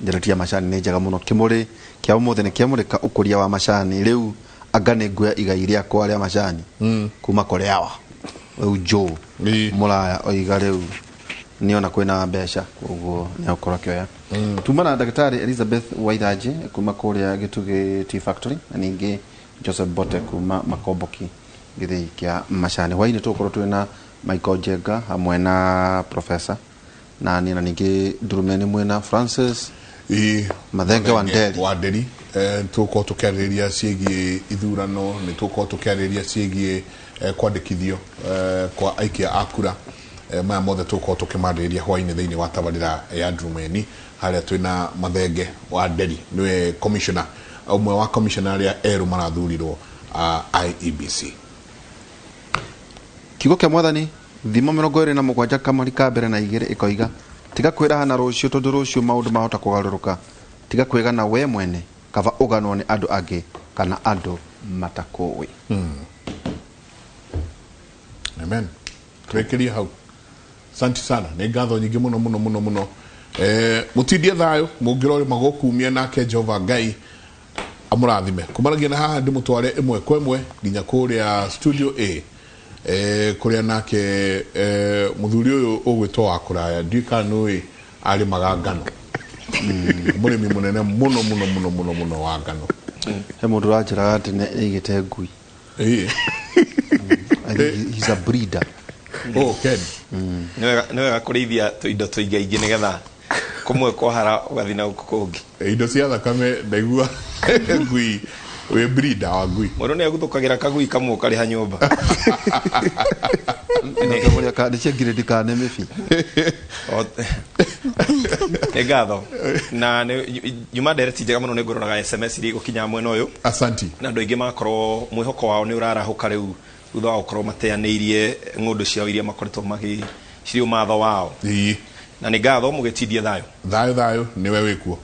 njeretia Machani nĩ njega mũno kimuri kia ũmũthĩ nĩ kĩamũrĩka ũkũria wa Machani rĩu anga nĩ nguya igai rĩakwa rĩa Machani kuma kũrĩ awa rĩu jo mũraya oiga rĩu niona kwĩna mbeca ũguo nĩ ũkorwo kĩoya. Tuma na Daktari Elizabeth Waithaji kuma kũrĩa Gĩtugĩ Tea Factory na ningĩ Joseph Bote kuma Makomboki Gĩthĩi kĩa Machani. Hwainĩ tũkorwo twĩna Michael Njenga hamwe na Professor na ningĩ Ndurumeni mwena Francis Mathenge wa Nderi. Tũkorwo tũkĩarĩrĩria ciĩgiĩ ithurano, nĩ tũkorwo tũkĩarĩrĩria ciĩgiĩ kwandĩkithio kwa aikia a kura. Maya mothe tũkorwo tũkĩmarĩrĩria hwainĩ thĩinĩ wa tabarĩra ya Ndurumeni harĩa twĩna Mathenge wa Nderi nĩwe commissioner ũmwe wa commissioner arĩa erũ marathurirwo IEBC. Kiugo kĩa Mwathani thimo 27 kamari ka mbere na 2 ikoiga tiga kwĩrahana rũciũ tondũ rũciũ maũndũ mahota kũgarũrũka. Tiga kwĩgana we mwene kaba ũganwo nĩ andũ angĩ kana andũ matakũĩ. Amen. Twekeria hau. Asante sana. Nĩ ngatho nyingĩ mũno. Mũtindie thayũ mũngĩrore magokumia nake Jehova Ngai amũrathime. Kumaragia na haha ndĩmũtware ĩmwe kwa ĩmwe nginya kũrĩa studio A. Kuria nake muthuri uyu ugwitwo wa kuraya ndika nui ari magangano murimi munene muno wa ngano he mundu rajira ati ne igite ngui he's a breeder. Ken niwega kurithia tuindo tuingaingi nigetha kumwe kohara ugathi na ukukungi indo cia thakame ndaigua ngui we breeder wa ngui mundu ni aguthukagira kagui kamwe kariha nyumba nĩ kũrĩa kandi cia ngirĩndi kana mĩbi ngatho na nyuma direct njega mũno nĩ ngũroraga SMS iri gũkinya mwena ũyũ. Asanti. Na andũ aingĩ makorwo mwĩhoko wao nĩ ũrarahũka rĩu thutha wa gũkorwo mateanĩirie ng'ũndũ ciao iria makoretwo magĩcirio matho wao. Na nĩ ngatho mũgĩtindie thayũ nĩwe wĩkuo.